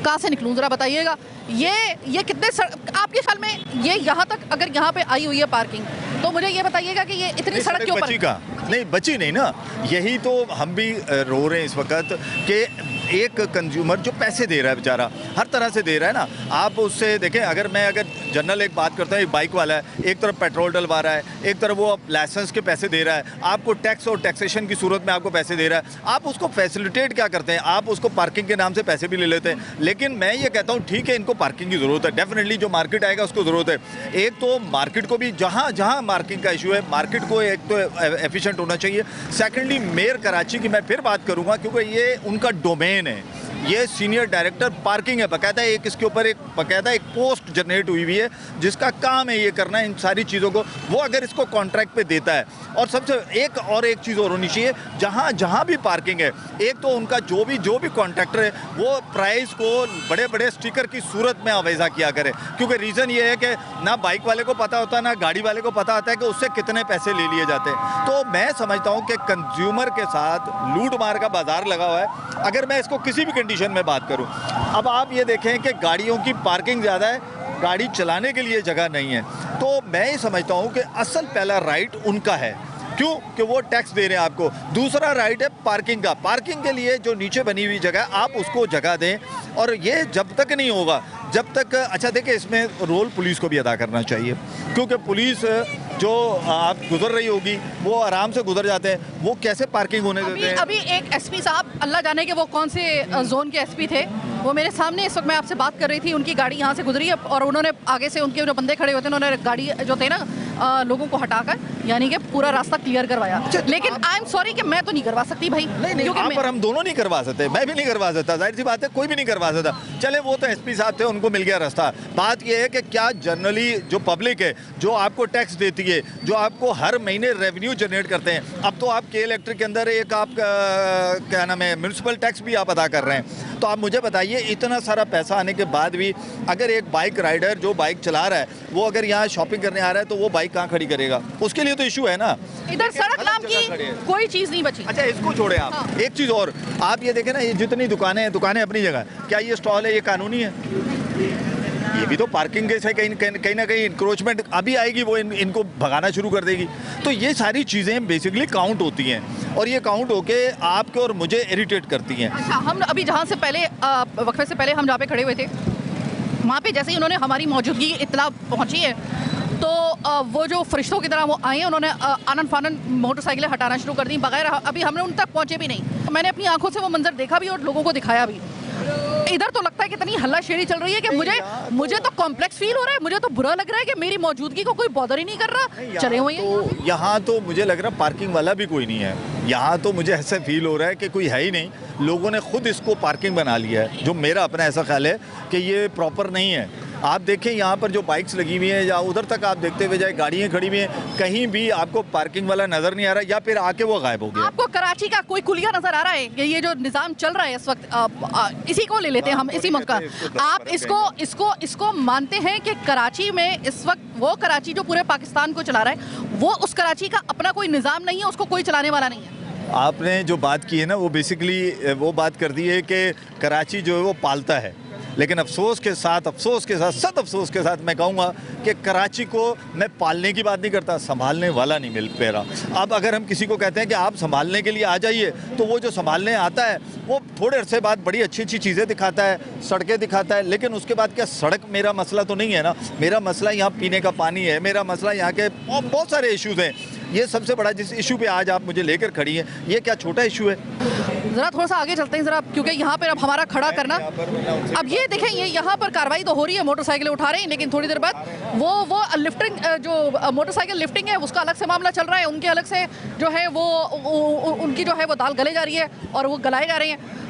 कहाँ से निकलूँ ज़रा बताइएगा। ये कितने आपके ख्याल में ये यहाँ तक अगर यहाँ पे आई हुई है पार्किंग, तो मुझे ये बताइएगा कि ये इतनी सड़क के ऊपर नहीं बची नहीं ना। यही तो हम भी रो रहे हैं इस वक्त कि एक कंज्यूमर जो पैसे दे रहा है बेचारा, हर तरह से दे रहा है ना। आप उससे देखें, अगर जनरल एक बात करता हूँ, एक बाइक वाला है, एक तरफ पेट्रोल डलवा रहा है, एक तरफ वो लाइसेंस के पैसे दे रहा है, आपको टैक्स और टैक्सेशन की सूरत में आपको पैसे दे रहा है, आप उसको फैसिलिटेट क्या करते हैं? आप उसको पार्किंग के नाम से पैसे भी ले लेते हैं। लेकिन मैं ये कहता हूँ ठीक है, इनको पार्किंग की ज़रूरत है, डेफिनेटली जो मार्केट आएगा उसको ज़रूरत है। एक तो मार्केट को भी, जहाँ जहाँ मार्किंग का इशू है, मार्केट को एक तो एफिशिएंट होना चाहिए। सेकेंडली, मेयर कराची की मैं फिर बात करूँगा क्योंकि ये उनका डोमेन है, ये सीनियर डायरेक्टर पार्किंग है, बाकायदा एक इसके ऊपर एक बाकायदा एक पोस्ट जनरेट हुई हुई है जिसका काम है ये करना, इन सारी चीज़ों को। वो अगर इसको कॉन्ट्रैक्ट पे देता है, और सबसे एक चीज़ और होनी चाहिए, जहाँ जहाँ भी पार्किंग है, एक तो उनका जो भी कॉन्ट्रैक्टर है वो प्राइस को बड़े बड़े स्टिकर की सूरत में आवेज़ा किया करे। क्योंकि रीज़न ये है कि ना बाइक वाले को पता होता है ना गाड़ी वाले को पता होता है कि उससे कितने पैसे ले लिए जाते हैं। तो मैं समझता हूँ कि कंज्यूमर के साथ लूट मार का बाजार लगा हुआ है। अगर मैं इसको किसी भी कंडीशन में बात करूं, अब आप ये देखें कि गाड़ियों की पार्किंग ज़्यादा है, गाड़ी चलाने के लिए जगह नहीं है, तो मैं ये समझता हूं कि असल पहला राइट उनका है। क्यों? कि वो टैक्स दे रहे हैं आपको। दूसरा राइट है पार्किंग का, पार्किंग के लिए जो नीचे बनी हुई जगह आप उसको जगह दें। और ये जब तक नहीं होगा, जब तक, अच्छा देखिए, इसमें रोल पुलिस को भी अदा करना चाहिए, क्योंकि पुलिस जो आप गुजर रही होगी वो आराम से गुजर जाते हैं, वो कैसे पार्किंग होने देते हैं? अभी एक एसपी साहब, अल्लाह जाने के वो कौन से जोन के एसपी थे, वो मेरे सामने इस वक्त मैं आपसे बात कर रही थी, उनकी गाड़ी यहाँ से गुजरी है और उन्होंने आगे से उनके जो बंदे खड़े होते हैं उन्होंने गाड़ी जो थे ना लोगों को हटाकर यानी कि पूरा रास्ता क्लियर करवाया। लेकिन आई एम सॉरी कि मैं तो नहीं करवा सकती भाई। नहीं, यहाँ पर हम दोनों नहीं करवा सकते, मैं भी नहीं करवा सकता, जाहिर सी बात है, कोई भी नहीं करवा सकता। चले वो तो एसपी साहब थे, उनको मिल गया रास्ता। बात ये है कि क्या जनरली जो पब्लिक है, जो आपको टैक्स देती है, जो आपको हर महीने रेवेन्यू जनरेट करते हैं, अब तो आप के इलेक्ट्रिक के अंदर एक आप क्या नाम है, म्यूनसिपल टैक्स भी आप अदा कर रहे हैं। तो आप मुझे बताइए, इतना सारा पैसा आने के बाद भी अगर एक बाइक राइडर जो बाइक चला रहा है वो अगर यहाँ शॉपिंग करने आ रहा है तो वो बाइक कहाँ खड़ी करेगा? उसके लिए तो इशू है ना। इधर सड़क नाम की कोई चीज़ नहीं बची। अच्छा, इसको छोड़े आप। हाँ। एक चीज़ और, आप ये देखें ना, ये जितनी दुकानें अपनी जगह, क्या ये स्टॉल है, ये कानूनी है? ये भी तो पार्किंग के से कहीं ना कहीं इंक्रोचमेंट अभी आएगी, वो इनको भगाना शुरू कर देगी। तो ये सारी चीज़ें बेसिकली काउंट होती हैं और ये काउंट होके आपके और मुझे इरिटेट करती हैं। अच्छा, हम अभी जहाँ से पहले वक्फे से पहले हम जहाँ पे खड़े हुए थे, वहाँ पे जैसे ही उन्होंने हमारी मौजूदगी इत्तला पहुँची है तो वो जो फरिश्तों की तरह वो आए हैं, उन्होंने आनन फानन मोटरसाइकिलें हटाना शुरू कर दी बगैर, अभी हमने उन तक पहुँचे भी नहीं। मैंने अपनी आंखों से वो मंजर देखा भी और लोगों को दिखाया भी। इधर तो लगता है कि इतनी हल्लाशेरी चल रही है कि मुझे तो कॉम्प्लेक्स फील हो रहा है, मुझे तो बुरा लग रहा है कि मेरी मौजूदगी को कोई बॉदर ही नहीं कर रहा। चले हुए तो यहाँ तो मुझे लग रहा है पार्किंग वाला भी कोई नहीं है यहाँ, तो मुझे ऐसा फील हो रहा है कि कोई है ही नहीं, लोगों ने खुद इसको पार्किंग बना लिया है, जो मेरा अपना ऐसा ख्याल है कि ये प्रॉपर नहीं है। आप देखें यहाँ पर जो बाइक्स लगी हुई हैं या उधर तक आप देखते हुए जाए गाड़ियाँ खड़ी हुई हैं, कहीं भी आपको पार्किंग वाला नज़र नहीं आ रहा, या फिर आके वो गायब हो गया। आपको कराची का कोई कुलिया नजर आ रहा है कि ये जो निज़ाम चल रहा है इस वक्त, इसी को ले लेते हैं हम, इसी मुल्क का, आप इसको मानते हैं कि कराची में इस वक्त वो कराची जो पूरे पाकिस्तान को चला रहा है, वो उस कराची का अपना कोई निज़ाम नहीं है, उसको कोई चलाने वाला नहीं है? आपने जो बात की है ना, वो बेसिकली वो बात कर दी है कि कराची जो है वो पालता है, लेकिन अफसोस के साथ सद अफसोस के साथ मैं कहूँगा कि कराची को मैं पालने की बात नहीं करता, संभालने वाला नहीं मिल पा रहा। अब अगर हम किसी को कहते हैं कि आप संभालने के लिए आ जाइए, तो वो जो संभालने आता है वो थोड़े अरसे बाद बड़ी अच्छी अच्छी चीज़ें दिखाता है, सड़कें दिखाता है, लेकिन उसके बाद क्या सड़क मेरा मसला तो नहीं है ना। मेरा मसला यहाँ पीने का पानी है, मेरा मसला यहाँ के बहुत सारे इश्यूज़ हैं। ये सबसे बड़ा जिस इशू पे आज आप मुझे लेकर खड़ी हैं, ये क्या छोटा इशू है? ज़रा थोड़ा सा आगे चलते हैं ज़रा, क्योंकि यहाँ पर अब हमारा खड़ा करना, अब ये देखें, ये यहाँ पर कार्रवाई तो हो रही है, मोटरसाइकिलें उठा रहे हैं, लेकिन थोड़ी देर बाद वो लिफ्टिंग, जो मोटरसाइकिल लिफ्टिंग है उसका अलग से मामला चल रहा है, उनके अलग से जो है वो उनकी जो है वो दाल गले जा रही है और वो गलाए जा रहे हैं।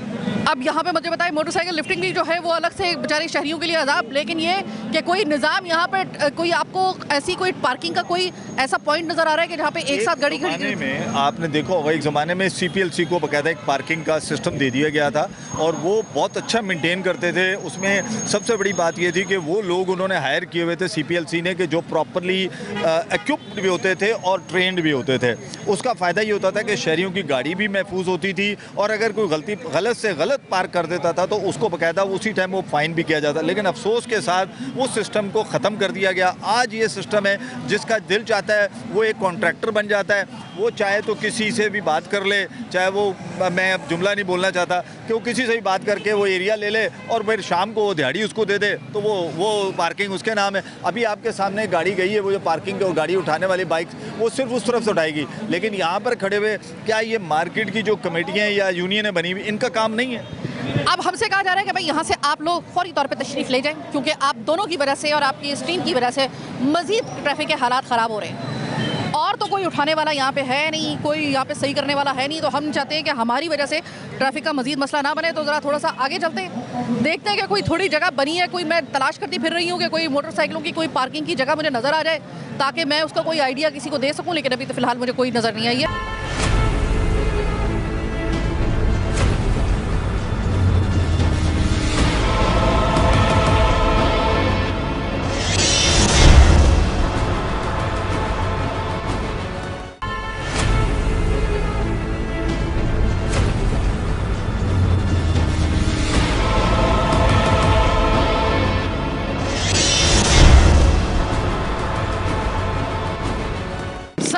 अब यहाँ पे मुझे बताएं, मोटरसाइकिल लिफ्टिंग भी जो है वो अलग से बेचारे शहरियों के लिए अजाब, लेकिन ये कि कोई निज़ाम यहाँ पे, कोई आपको ऐसी कोई पार्किंग का कोई ऐसा पॉइंट नज़र आ रहा है कि जहाँ पे एक साथ गाड़ी खड़ी में आपने देखा होगा, एक ज़माने में CPLC को बाकायदा एक पार्किंग का सिस्टम दे दिया गया था और वो बहुत अच्छा मेंटेन करते थे। उसमें सबसे बड़ी बात ये थी कि वो लोग उन्होंने हायर किए हुए थे CPLC ने, कि जो प्रॉपरली इक्विप्ड भी होते थे और ट्रेंड भी होते थे। उसका फ़ायदा ये होता था कि शहरियों की गाड़ी भी महफूज होती थी, और अगर कोई गलत से गलत पार्क कर देता था तो उसको बाकायदा उसी टाइम वो फाइन भी किया जाता। लेकिन अफसोस के साथ वो सिस्टम को ख़त्म कर दिया गया। आज ये सिस्टम है, जिसका दिल चाहता है वो एक कॉन्ट्रैक्टर बन जाता है, वो चाहे तो किसी से भी बात कर ले, चाहे वो, मैं अब जुमला नहीं बोलना चाहता, कि वो किसी से भी बात करके वो एरिया ले ले और फिर शाम को वो दिहाड़ी उसको दे दे, तो वो पार्किंग उसके नाम है। अभी आपके सामने गाड़ी गई है, वो जो पार्किंग की गाड़ी उठाने वाली बाइक, वो सिर्फ उस तरफ से उठाएगी, लेकिन यहाँ पर खड़े हुए, क्या ये मार्केट की जो कमेटियाँ या यूनियनें बनी हुई, इनका काम नहीं है? अब हमसे कहा जा रहा है कि भाई यहाँ से आप लोग फौरी तौर पे तशरीफ़ ले जाएं, क्योंकि आप दोनों की वजह से और आपकी इस टीम की वजह से मज़ीद ट्रैफिक के हालात ख़राब हो रहे हैं, और तो कोई उठाने वाला यहाँ पे है नहीं, कोई यहाँ पे सही करने वाला है नहीं। तो हम चाहते हैं कि हमारी वजह से ट्रैफिक का मज़ीद मसला ना बने। तो ज़रा थोड़ा सा आगे चलते हैं, देखते हैं कि कोई थोड़ी जगह बनी है, कोई, मैं तलाश करती फिर रही हूँ कि कोई मोटरसाइकिलों की कोई पार्किंग की जगह मुझे नज़र आ जाए, ताकि मैं उसका कोई आइडिया किसी को दे सकूँ, लेकिन अभी तो फ़िलहाल मुझे कोई नज़र नहीं आई है।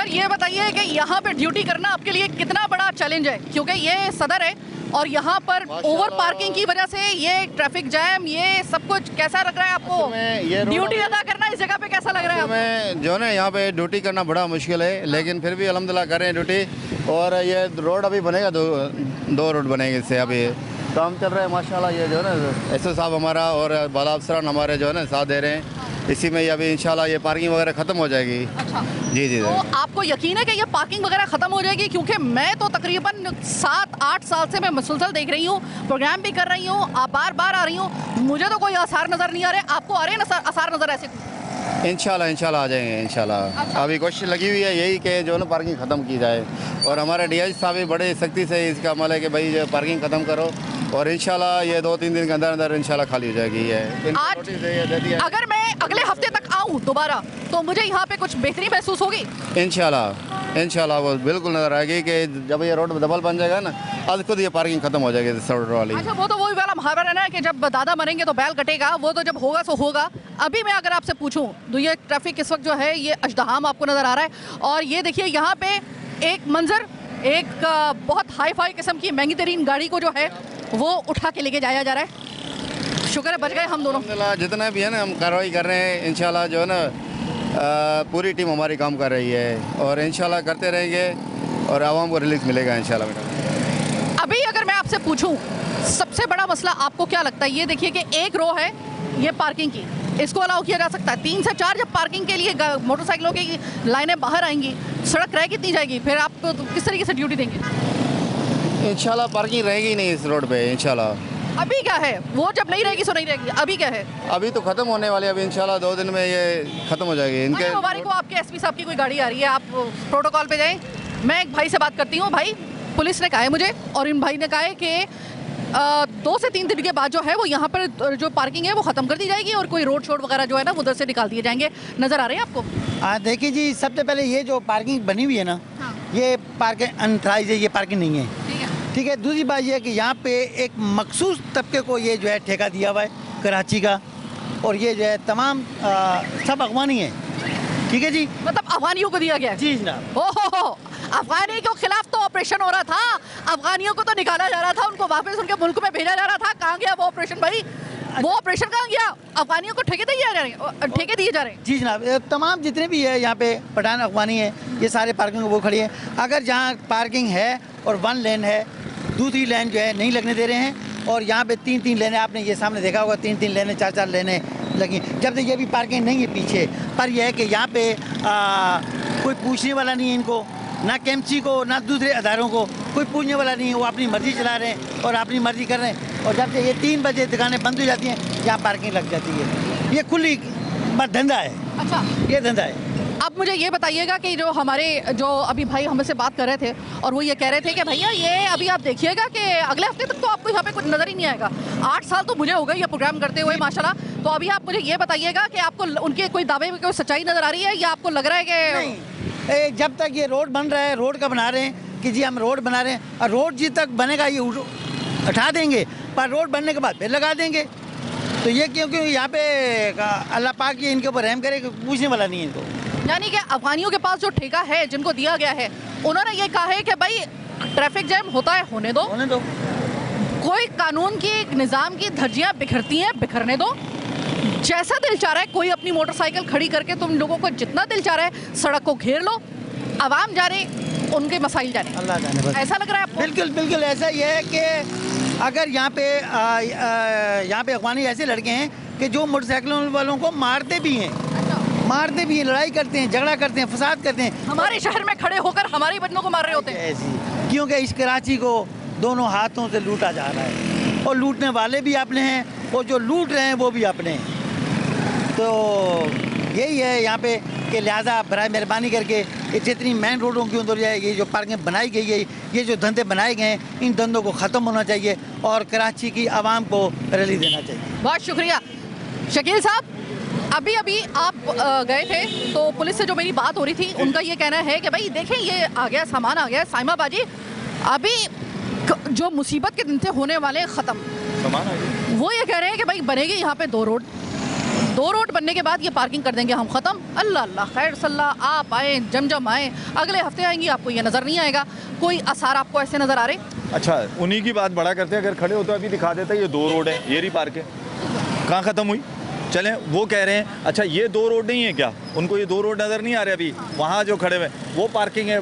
ये बताइए कि यहाँ पे ड्यूटी करना आपके लिए कितना बड़ा चैलेंज है, क्योंकि ये सदर है और यहाँ पर ओवर पार्किंग की वजह से ये ट्रैफिक जैम, ये सब कुछ कैसा लग रहा है आपको? ड्यूटी अदा करना इस जगह पे कैसा लग रहा है आपको? जो है यहाँ पे ड्यूटी करना बड़ा मुश्किल है, लेकिन फिर भी अल्हम्दुलिल्लाह कर रहे हैं ड्यूटी। और ये रोड अभी बनेगा, दो रोड बनेंगे, इससे अभी काम चल रहा है माशाल्लाह। ये जो है ना एसओ साहब हमारा और बाला अफसरान हमारे जो है ना साथ दे रहे हैं, इसी में अभी इंशाल्लाह ये पार्किंग वगैरह ख़त्म हो जाएगी। अच्छा जी। तो आपको यकीन है कि ये पार्किंग वगैरह ख़त्म हो जाएगी? क्योंकि मैं तो तकरीबन 7-8 साल से मैं मुसलसल देख रही हूँ, प्रोग्राम भी कर रही हूँ, आप बार आ रही हूँ, मुझे तो कोई आसार नज़र नहीं आ रहे। आपको आ रहे हैं आसार नज़र ऐसे? इंशाल्लाह आ जाएंगे इंशाल्लाह। अच्छा। अभी कोशिश लगी हुई है यही कि जो ना पार्किंग ख़त्म की जाए, और हमारे DI साहब भी बड़े सख्ती से इसका अमल है कि भाई जो पार्किंग ख़त्म करो, और इंशाल्लाह ये 2-3 दिन के अंदर इंशाल्लाह खाली हो जाएगी। ये आज अगर मैं अगले हफ्ते तक आऊँ दोबारा, तो मुझे यहाँ पे कुछ बेहतरी महसूस होगी? इंशाल्लाह वो बिल्कुल नजर आएगी कि जब ये रोड डबल बन जाएगा ना, आज खुद ये पार्किंग खत्म हो जाएगी रोड वाली। अच्छा, वो तो वही वाला मुहावरा है ना कि जब दादा मरेंगे तो बैल कटेगा, वो तो जब होगा सो होगा। अभी मैं अगर आपसे पूछूं तो ये ट्रैफिक इस वक्त जो है ये अजदहाम आपको नज़र आ रहा है, और ये देखिए यहाँ पे एक मंजर, एक बहुत हाई फाई किस्म की महंगी तरीन गाड़ी को जो है वो उठा के लेके जाया जा रहा है। शुक्र है बच गए हम दोनों। जितना भी है ना हम कार्रवाई कर रहे हैं, इंशाल्लाह जो है ना पूरी टीम हमारी काम कर रही है, और इंशाल्लाह करते रहेंगे और आवाम को रिलीफ मिलेगा इंशाल्लाह। अभी अगर मैं आपसे पूछूं सबसे बड़ा मसला आपको क्या लगता है? ये देखिए कि एक रो है ये पार्किंग की, इसको अलाउ किया जा सकता है। 3 से 4 जब पार्किंग के लिए मोटरसाइकिलों की लाइनें बाहर आएंगी, सड़क रह कितनी जाएगी? फिर आप किस तरीके से ड्यूटी देंगे? इंशाल्लाह पार्किंग रहेगी नहीं इस रोड पे इंशाल्लाह। अभी क्या है, वो जब नहीं रहेगी सो नहीं रहेगी, अभी क्या है? अभी तो ख़त्म होने वाली है, अभी इंशाल्लाह 2 दिन में ये ख़त्म हो जाएगी इनके। मुबारक को आपके एसपी साहब की कोई गाड़ी आ रही है, आप प्रोटोकॉल पे जाएं। मैं एक भाई से बात करती हूँ। भाई, पुलिस ने कहा है मुझे, और इन भाई ने कहा है कि 2 से 3 दिन के बाद जो है वो यहाँ पर जो पार्किंग है वो ख़त्म कर दी जाएगी और कोई रोड शोड वगैरह जो है ना उधर से निकाल दिए जाएंगे। नज़र आ रहे हैं आपको? हाँ देखिए जी, सबसे पहले ये जो पार्किंग बनी हुई है ना, ये पार्किंग अनथराइज है, ये पार्किंग नहीं है, ठीक है। दूसरी बात ये है कि यहाँ पे एक मखसूस तबके को ये जो है ठेका दिया हुआ है कराची का, और ये जो है तमाम सब अफगानी है, ठीक है जी। मतलब अफगानियों को दिया गया है? जी जनाब। ओहो, अफगानी के खिलाफ तो ऑपरेशन हो रहा था, अफगानियों को तो निकाला जा रहा था, उनको वापस उनके मुल्क में भेजा जा रहा था। कहाँ गया वो ऑपरेशन भाई? वो ऑपरेशन कहाँ गया? अफगानियों को ठेके दिए जा रहे हैं? जी जनाब, तमाम जितने भी है यहाँ पे पठान अफगानी है, ये सारे पार्किंग वो खड़ी है। अगर जहाँ पार्किंग है और 1 लेन है, दूसरी लेन जो है नहीं लगने दे रहे हैं, और यहाँ पे 3-3 लेने, आपने ये सामने देखा होगा, 3-3 लेने, 4-4 लेने लगी। जब तक ये भी पार्किंग नहीं है पीछे, पर यह है कि यहाँ पे कोई पूछने वाला नहीं है इनको, ना केएमसी को ना दूसरे अदारों को कोई पूछने वाला नहीं है। वो अपनी मर्जी चला रहे हैं और अपनी मर्जी कर रहे हैं, और जब से ये 3 बजे दुकानें बंद हो जाती हैं, यहाँ पार्किंग लग जाती है। ये खुली धंधा है। अच्छा, ये धंधा है। अब मुझे ये बताइएगा कि जो हमारे जो अभी भाई हमसे बात कर रहे थे, और वो ये कह रहे थे कि भैया ये अभी आप देखिएगा कि अगले हफ्ते तक तो आपको यहाँ पे कुछ नज़र ही नहीं आएगा। 8 साल तो मुझे हो गए ये प्रोग्राम करते हुए माशाल्लाह। तो अभी आप मुझे ये बताइएगा कि आपको उनके कोई दावे में कोई सच्चाई नज़र आ रही है, या आपको लग रहा है कि नहीं, जब तक ये रोड बन रहा है, रोड का बना रहे हैं कि जी हम रोड बना रहे हैं, और रोड जी तक बनेगा ये उठा देंगे, पर रोड बनने के बाद फिर लगा देंगे। तो ये क्योंकि यहाँ पे अल्लाह पाक ये इनके ऊपर रहम करे कि पूछने वाला नहीं है इनको। यानी कि अफगानियों के पास जो ठेका है, जिनको दिया गया है, उन्होंने ये कहा है कि भाई ट्रैफिक जैम होता है, होने दो, कोई कानून की निज़ाम की धज्जियाँ बिखरती हैं, बिखरने दो, जैसा दिल चाह रहा है कोई अपनी मोटरसाइकिल खड़ी करके, तुम लोगों को जितना दिल चाह रहा है सड़क को घेर लो, आवाम जा रहे, उनके मसाइल जा रहे। अल्लाह जाने बस। ऐसा लग रहा है आपको? बिल्कुल बिल्कुल ऐसा ही है कि अगर यहाँ पे अफगानी ऐसे लड़के हैं कि जो मोटरसाइकिलों वालों को मारते भी हैं, लड़ाई करते हैं, झगड़ा करते हैं, फसाद करते हैं। हमारे शहर में खड़े होकर हमारी बच्चों को मार रहे होते हैं। ऐसी क्योंकि इस कराची को दोनों हाथों से लूटा जा रहा है, और लूटने वाले भी अपने हैं और जो लूट रहे हैं वो भी अपने हैं। तो यही है यहाँ पे कि लिहाजा बराए मेहरबानी करके ये जितनी मेन रोडों के अंदर जाए, ये जो पार्किंग बनाई गई है, ये जो धंधे बनाए गए हैं, इन धंधों को ख़त्म होना चाहिए और कराची की आवाम को रैली देना चाहिए। बहुत शुक्रिया शकील साहब। अभी आप गए थे तो पुलिस से जो मेरी बात हो रही थी, उनका ये कहना है कि भाई देखें ये आ गया, सामान आ गया, साइमा बाजी, अभी जो मुसीबत के दिन थे होने वाले हैं ख़त्म। सामान आ गया। वो ये कह रहे हैं कि भाई बनेगी यहाँ पे 2 रोड बनने के बाद ये पार्किंग कर देंगे हम, ख़त्म। अल्लाह अल्लाह खैर सल्लाह, आप आए, जमजम आए, अगले हफ्ते आएंगी, आपको ये नज़र नहीं आएगा, कोई आसार आपको ऐसे नज़र आ रहे? अच्छा, उन्हीं की बात बड़ा करते हैं। अगर खड़े होते अभी दिखा देता ये 2 रोड है, ये रही पार्क है, कहाँ ख़त्म हुई? चलें, वो कह रहे हैं अच्छा ये 2 रोड नहीं है क्या, उनको ये 2 रोड नज़र नहीं आ रहे? अभी वहाँ जो खड़े हुए वो पार्किंग है,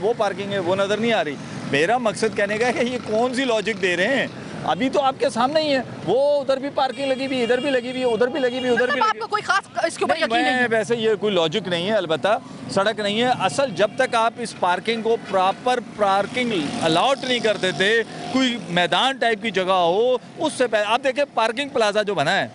वो नज़र नहीं आ रही। मेरा मकसद कहने का है कि ये कौन सी लॉजिक दे रहे हैं? अभी तो आपके सामने ही है, वो उधर भी पार्किंग लगी हुई, इधर भी लगी हुई, उधर भी लगी हुई, उधर भी लगी। आपको कोई खास इसके ऊपर यकीन नहीं है? वैसे ये कोई लॉजिक नहीं है, अलबत्ता सड़क नहीं है असल। जब तक आप इस पार्किंग को प्रॉपर पार्किंग अलाउट नहीं कर देते, कोई मैदान टाइप की जगह हो, उससे पहले आप देखें पार्किंग प्लाजा जो बना है,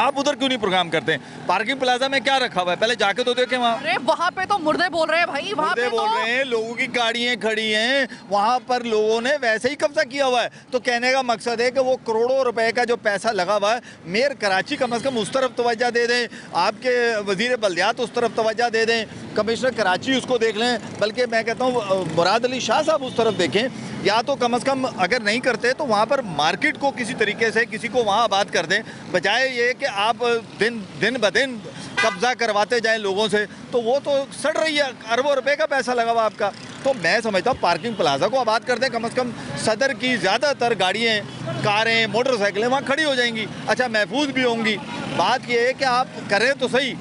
आप उधर क्यों नहीं प्रोग्राम करते हैं? पार्किंग प्लाजा में क्या रखा हुआ है, पहले जाके तो देखें वहाँ। अरे वहाँ पे तो मुर्दे बोल रहे हैं भाई, वहाँ पे बोल रहे हैं, लोगों की गाड़ियाँ खड़ी हैं वहाँ पर, लोगों ने वैसे ही कब्जा किया हुआ है। तो कहने का मकसद है कि वो करोड़ों रुपए का जो पैसा लगा हुआ है, मेयर कराची कम से कम उस तरफ तवज्जो दे दें, आपके वजीर बल्दियात उस तरफ तवज्जो दे दें, कमिश्नर कराची उसको देख लें, बल्कि मैं कहता हूँ मुराद अली शाह साहब उस तरफ देखें, या तो कम से कम अगर नहीं करते तो वहाँ पर मार्केट को किसी तरीके से किसी को वहाँ आबाद कर दें, बजाय ये कि आप दिन ब दिन कब्जा करवाते जाएं लोगों से। तो वो तो सड़ रही है, अरबों रुपए का पैसा लगा हुआ आपका। तो मैं समझता हूँ पार्किंग प्लाजा को आबाद कर दें, कम से कम सदर की ज़्यादातर गाड़ियाँ, कारें, मोटरसाइकिलें वहाँ खड़ी हो जाएंगी, अच्छा महफूज भी होंगी। बात ये है कि आप करें तो सही,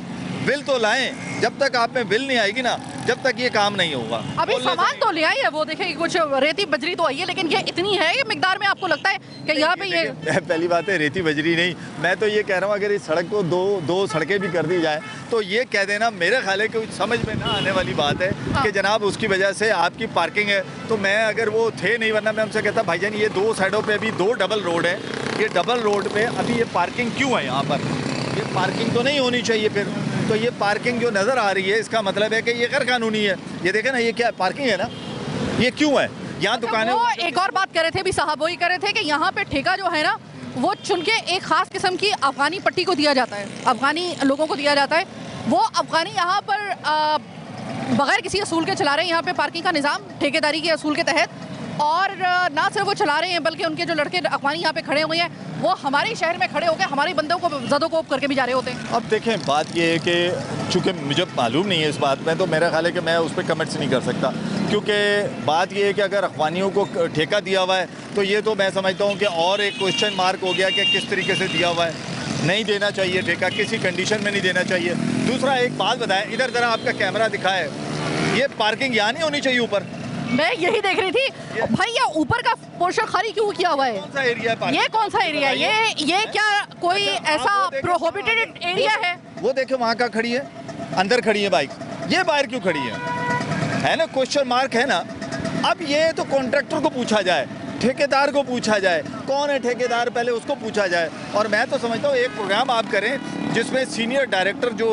बिल तो लाएं, जब तक आप में बिल नहीं आएगी ना, जब तक ये काम नहीं होगा। अभी सामान तो ले आई है, वो देखें कुछ रेती बजरी तो आई है, लेकिन ये इतनी है ये मिकदार में, आपको लगता है कि यहाँ पे ये? पहली बात है रेती बजरी नहीं, मैं तो ये कह रहा हूँ अगर इस सड़क को दो सड़कें भी कर दी जाए तो ये कह देना, मेरे ख्याल है कि समझ में ना आने वाली बात है कि जनाब उसकी वजह से आपकी पार्किंग है। तो मैं अगर वो थे नहीं, वरना मैं उनसे कहता भाईजान ये 2 साइडों पे अभी 2 डबल रोड है, ये डबल रोड पे अभी ये पार्किंग क्यों है यहाँ पर? ये पार्किंग तो नहीं होनी चाहिए फिर। तो ये पार्किंग जो नज़र आ रही है इसका मतलब है कि ये गैर कानूनी है। ये देखें ना, ये क्या पार्किंग है ना, ये क्यों है? यहाँ दुकानें। वो एक और बात कर रहे थे भी साहब, वही कर रहे थे कि यहाँ पे ठेका जो है ना वो चुन के एक खास किस्म की अफगानी पट्टी को दिया जाता है, अफगानी लोगों को दिया जाता है। वो अफगानी यहाँ पर बगैर किसी असूल के चला रहे हैं यहाँ पे पार्किंग का निज़ाम, ठेकेदारी के असूल के तहत। और ना सिर्फ वो चला रहे हैं बल्कि उनके जो लड़के अफगानी यहाँ पे खड़े हुए हैं वो हमारे शहर में खड़े होकर हमारे बंदों को ज़दोकोब करके भी जा रहे होते हैं। अब देखें, बात ये है कि चूँकि मुझे मालूम नहीं है इस बात में, तो मेरा ख्याल है कि मैं उस पर कमेंट्स नहीं कर सकता, क्योंकि बात ये है कि अगर अफगानियों को ठेका दिया हुआ है तो ये तो मैं समझता हूँ कि और एक क्वेश्चन मार्क हो गया कि किस तरीके से दिया हुआ है। नहीं देना चाहिए ठेका, किसी कंडीशन में नहीं देना चाहिए। दूसरा एक बात बताएं, इधर ज़रा आपका कैमरा दिखाए, ये पार्किंग यहाँ नहीं होनी चाहिए ऊपर। मैं यही देख रही थी भाई, ये ऊपर का पोर्शन खाली क्यों किया हुआ है? कौन सा एरिया है? ये कौन सा एरिया है? ये क्या कोई ऐसा प्रोहिबिटेड एरिया है? वो देखे वहाँ का खड़ी है, अंदर खड़ी है बाइक, ये बाहर क्यों खड़ी है ना? क्वेश्चन मार्क है ना। अब ये तो कॉन्ट्रैक्टर को पूछा जाए, ठेकेदार को पूछा जाए, कौन है ठेकेदार पहले उसको पूछा जाए। और मैं तो समझता हूँ एक प्रोग्राम आप करें जिसमें सीनियर डायरेक्टर जो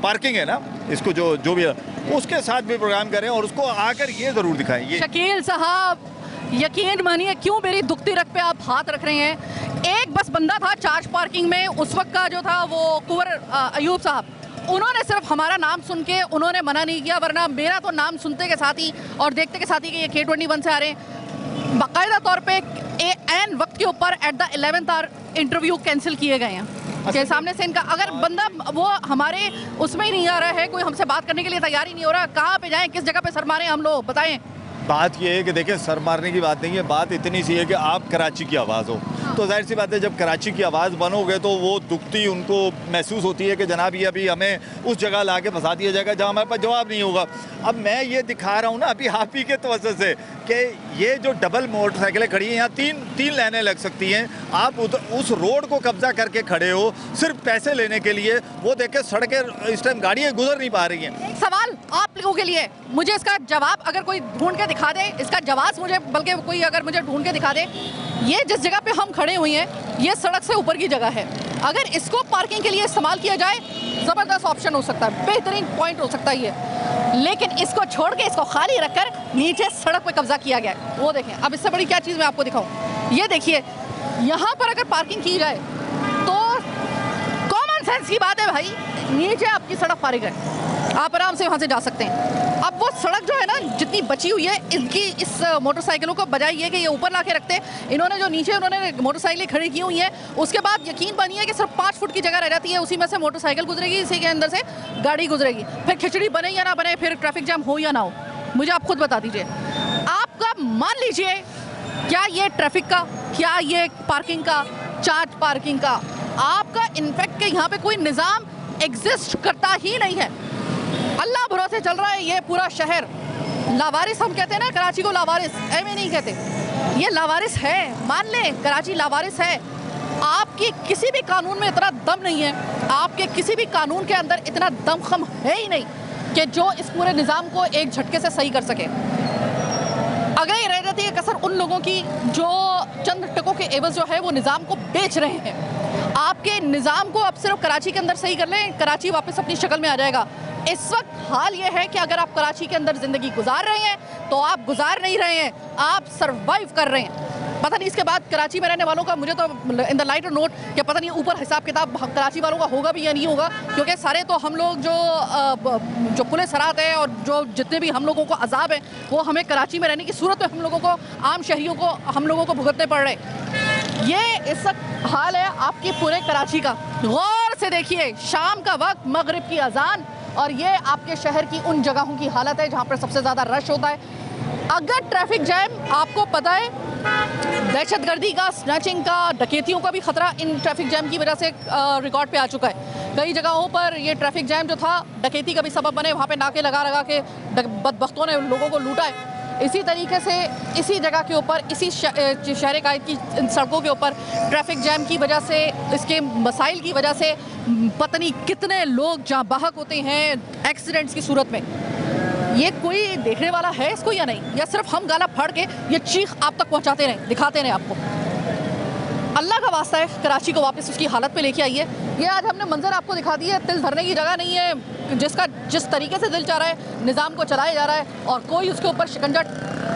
पार्किंग है ना, इसको जो भी है, उसके साथ भी प्रोग्राम करें और उसको आकर ये ज़रूर दिखाएं। ये शकील साहब यकीन मानिए, क्यों मेरी दुखती रग पे आप हाथ रख रहे हैं? एक बस बंदा था चार्ज पार्किंग में उस वक्त का जो था वो कुंवर अयूब साहब, उन्होंने सिर्फ हमारा नाम सुन के उन्होंने मना नहीं किया, वरना मेरा तो नाम सुनते के साथ ही और देखते के साथ ही कि ये K21 से आ रहे हैं, बाकायदा तौर पे एन वक्त के ऊपर at the 11th hour interview cancel किए गए हैं के सामने से। इनका अगर बंदा वो हमारे उसमें ही नहीं आ रहा है, कोई हमसे बात करने के लिए तैयार ही नहीं हो रहा, कहाँ पे जाएं, किस जगह पे सर मारें हम लोग, बताएं। बात ये है कि देखिए, सर मारने की बात नहीं है, बात इतनी सी है कि आप कराची की आवाज़ हो। तो जाहिर सी बात है जब कराची की आवाज़ बनोगे तो वो दुखती उनको महसूस होती है कि जनाब ये अभी हमें उस जगह ला के फंसा दिया जाएगा जहाँ हमारे पास जवाब नहीं होगा। अब मैं ये दिखा रहा हूँ ना अभी आप ही के तवज्जो से कि ये जो डबल मोटरसाइकिलें खड़ी हैं, यहाँ तीन लाइनें लग सकती हैं। आप उस रोड को कब्जा करके खड़े हो सिर्फ पैसे लेने के लिए। वो देखे सड़कें इस टाइम गाड़ियाँ गुजर नहीं पा रही हैं। एक सवाल आप लोगों के लिए, मुझे इसका जवाब अगर कोई ढूंढ के दिखा दे, इसका जवाब मुझे, बल्कि कोई अगर मुझे ढूंढ के दिखा दे, ये जिस जगह पे हम खड़े हुए हैं ये सड़क से ऊपर की जगह है, अगर इसको पार्किंग के लिए इस्तेमाल किया जाए ज़बरदस्त ऑप्शन हो सकता है, बेहतरीन पॉइंट हो सकता है ये, लेकिन इसको छोड़ के इसको खाली रखकर नीचे सड़क पे कब्जा किया गया है। वो देखें, अब इससे बड़ी क्या चीज़ मैं आपको दिखाऊं, ये देखिए यहाँ पर अगर पार्किंग की जाए तो कॉमन सेंस की बात है भाई, नीचे आपकी सड़क फारिग है, आप आराम से वहाँ से जा सकते हैं। अब वो सड़क जो है ना जितनी बची हुई है इनकी, इस मोटरसाइकिलों को बजाय ये कि ये ऊपर ला के रखते, इन्होंने जो नीचे उन्होंने मोटरसाइकिलें खड़ी की हुई हैं, उसके बाद यकीन बनिए कि सिर्फ 5 फुट की जगह रह जाती है, उसी में से मोटरसाइकिल गुजरेगी, इसी के अंदर से गाड़ी गुजरेगी, फिर खिचड़ी बने या ना बने, फिर ट्रैफिक जाम हो या ना हो, मुझे आप खुद बता दीजिए। आपका मान लीजिए क्या ये ट्रैफिक का, क्या ये पार्किंग का, चार्ज पार्किंग का, आपका इनफैक्ट के यहाँ पे कोई निज़ाम एग्जिस्ट करता ही नहीं है, अल्लाह भरोसे चल रहा है ये पूरा शहर। लावारिस हम कहते हैं ना, कराची को लावारिस ऐਵੇਂ नहीं कहते, ये लावारिस है, मान लें कराची लावारिस है। आपकी किसी भी कानून में इतना दम नहीं है, आपके किसी भी कानून के अंदर इतना दमखम है ही नहीं कि जो इस पूरे निज़ाम को एक झटके से सही कर सके। अगर ये रह जाती है कसर उन लोगों की जो चंद टकों के एवज जो है वो निज़ाम को बेच रहे हैं। आपके निज़ाम को अब सिर्फ कराची के अंदर सही कर लें, कराची वापस अपनी शक्ल में आ जाएगा। इस वक्त हाल ये है कि अगर आप कराची के अंदर ज़िंदगी गुजार रहे हैं तो आप गुजार नहीं रहे हैं, आप सर्वाइव कर रहे हैं। पता नहीं इसके बाद कराची में रहने वालों का, मुझे तो इन द लाइटर नोट कि पता नहीं ऊपर हिसाब किताब कराची वालों का होगा भी या नहीं होगा, क्योंकि सारे तो हम लोग जो पुलिस हरात है और जो जितने भी हम लोगों को अजाब है वो हमें कराची में रहने की सूरत में हम लोगों को, आम शहरियों को, हम लोगों को भुगतने पड़ रहे। ये इस वक्त हाल है आपके पूरे कराची का। गौर से देखिए, शाम का वक्त, मगरिब की अजान, और ये आपके शहर की उन जगहों की हालत है जहाँ पर सबसे ज़्यादा रश होता है। अगर ट्रैफिक जैम, आपको पता है दहशतगर्दी का, स्नैचिंग का, डकैतियों का भी खतरा इन ट्रैफिक जैम की वजह से रिकॉर्ड पे आ चुका है। कई जगहों पर ये ट्रैफिक जैम जो था डकैती का भी सबब बने, वहाँ पे नाके लगा के बदबख्तों ने लोगों को लूटा है। इसी तरीके से इसी जगह के ऊपर, इसी शहर कायद की सड़कों के ऊपर ट्रैफिक जैम की वजह से, इसके मसाइल की वजह से पता नहीं कितने लोग जहाँ बाहक होते हैं एक्सीडेंट्स की सूरत में। ये कोई देखने वाला है इसको या नहीं, या सिर्फ हम गाला फाड़ के ये चीख आप तक पहुंचाते रहें, दिखाते रहें आपको। अल्लाह का वास्ता है, कराची को वापस उसकी हालत पे लेके आइए। ये आज हमने मंजर आपको दिखा दी है, तिल धरने की जगह नहीं है, जिसका जिस तरीके से दिल चाह रहा है निज़ाम को चलाया जा रहा है और कोई उसके ऊपर शिकंजा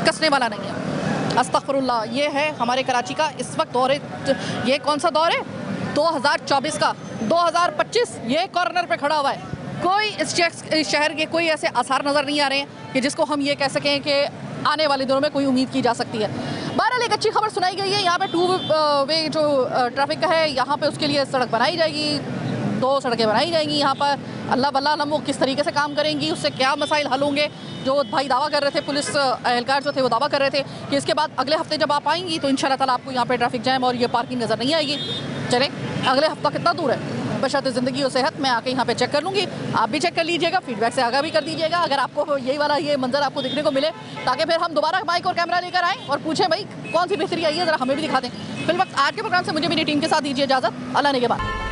कसने वाला नहीं है। अस्तगफिरुल्लाह, ये है हमारे कराची का इस वक्त दौर है। ये कौन सा दौर है? 2024 का। 2025 ये कॉर्नर पे खड़ा हुआ है। कोई इस शहर के कोई ऐसे आसार नज़र नहीं आ रहे हैं कि जिसको हम ये कह सकें कि आने वाले दिनों में कोई उम्मीद की जा सकती है। बहरहाल एक अच्छी खबर सुनाई गई है, यहाँ पे 2 वे जो ट्रैफिक का है, यहाँ पे उसके लिए सड़क बनाई जाएगी, 2 सड़कें बनाई जाएंगी यहाँ पर। अल्लाह वल्लाह आलम वो किस तरीके से काम करेंगी, उससे क्या मसाइल हल होंगे। जो भाई दावा कर रहे थे, पुलिस एहलकार जो थे वो दावा कर रहे थे कि इसके बाद अगले हफ्ते जब आप आएंगी तो इंशाल्लाह ताला आपको यहाँ पे ट्रैफिक जैम और ये पार्किंग नज़र नहीं आएगी। चलें, अगले हफ्ता कितना दूर है, बशर्ते ज़िंदगी और सेहत, मैं आके यहाँ पे चेक कर लूँगी। आप भी चेक कर लीजिएगा, फीडबैक से आगाह भी कर दीजिएगा अगर आपको यही वाला ये मंजर आपको दिखने को मिले, ताकि फिर हम दोबारा माइक और कैमरा लेकर आएँ और पूछें भाई कौन सी बेहतरी आई है, ज़रा हमें भी दिखा दें। फिलहाल आज के प्रोग्राम से मुझे मेरी टीम के साथ दीजिए इजाज़त। अल्लाह ने के बाद।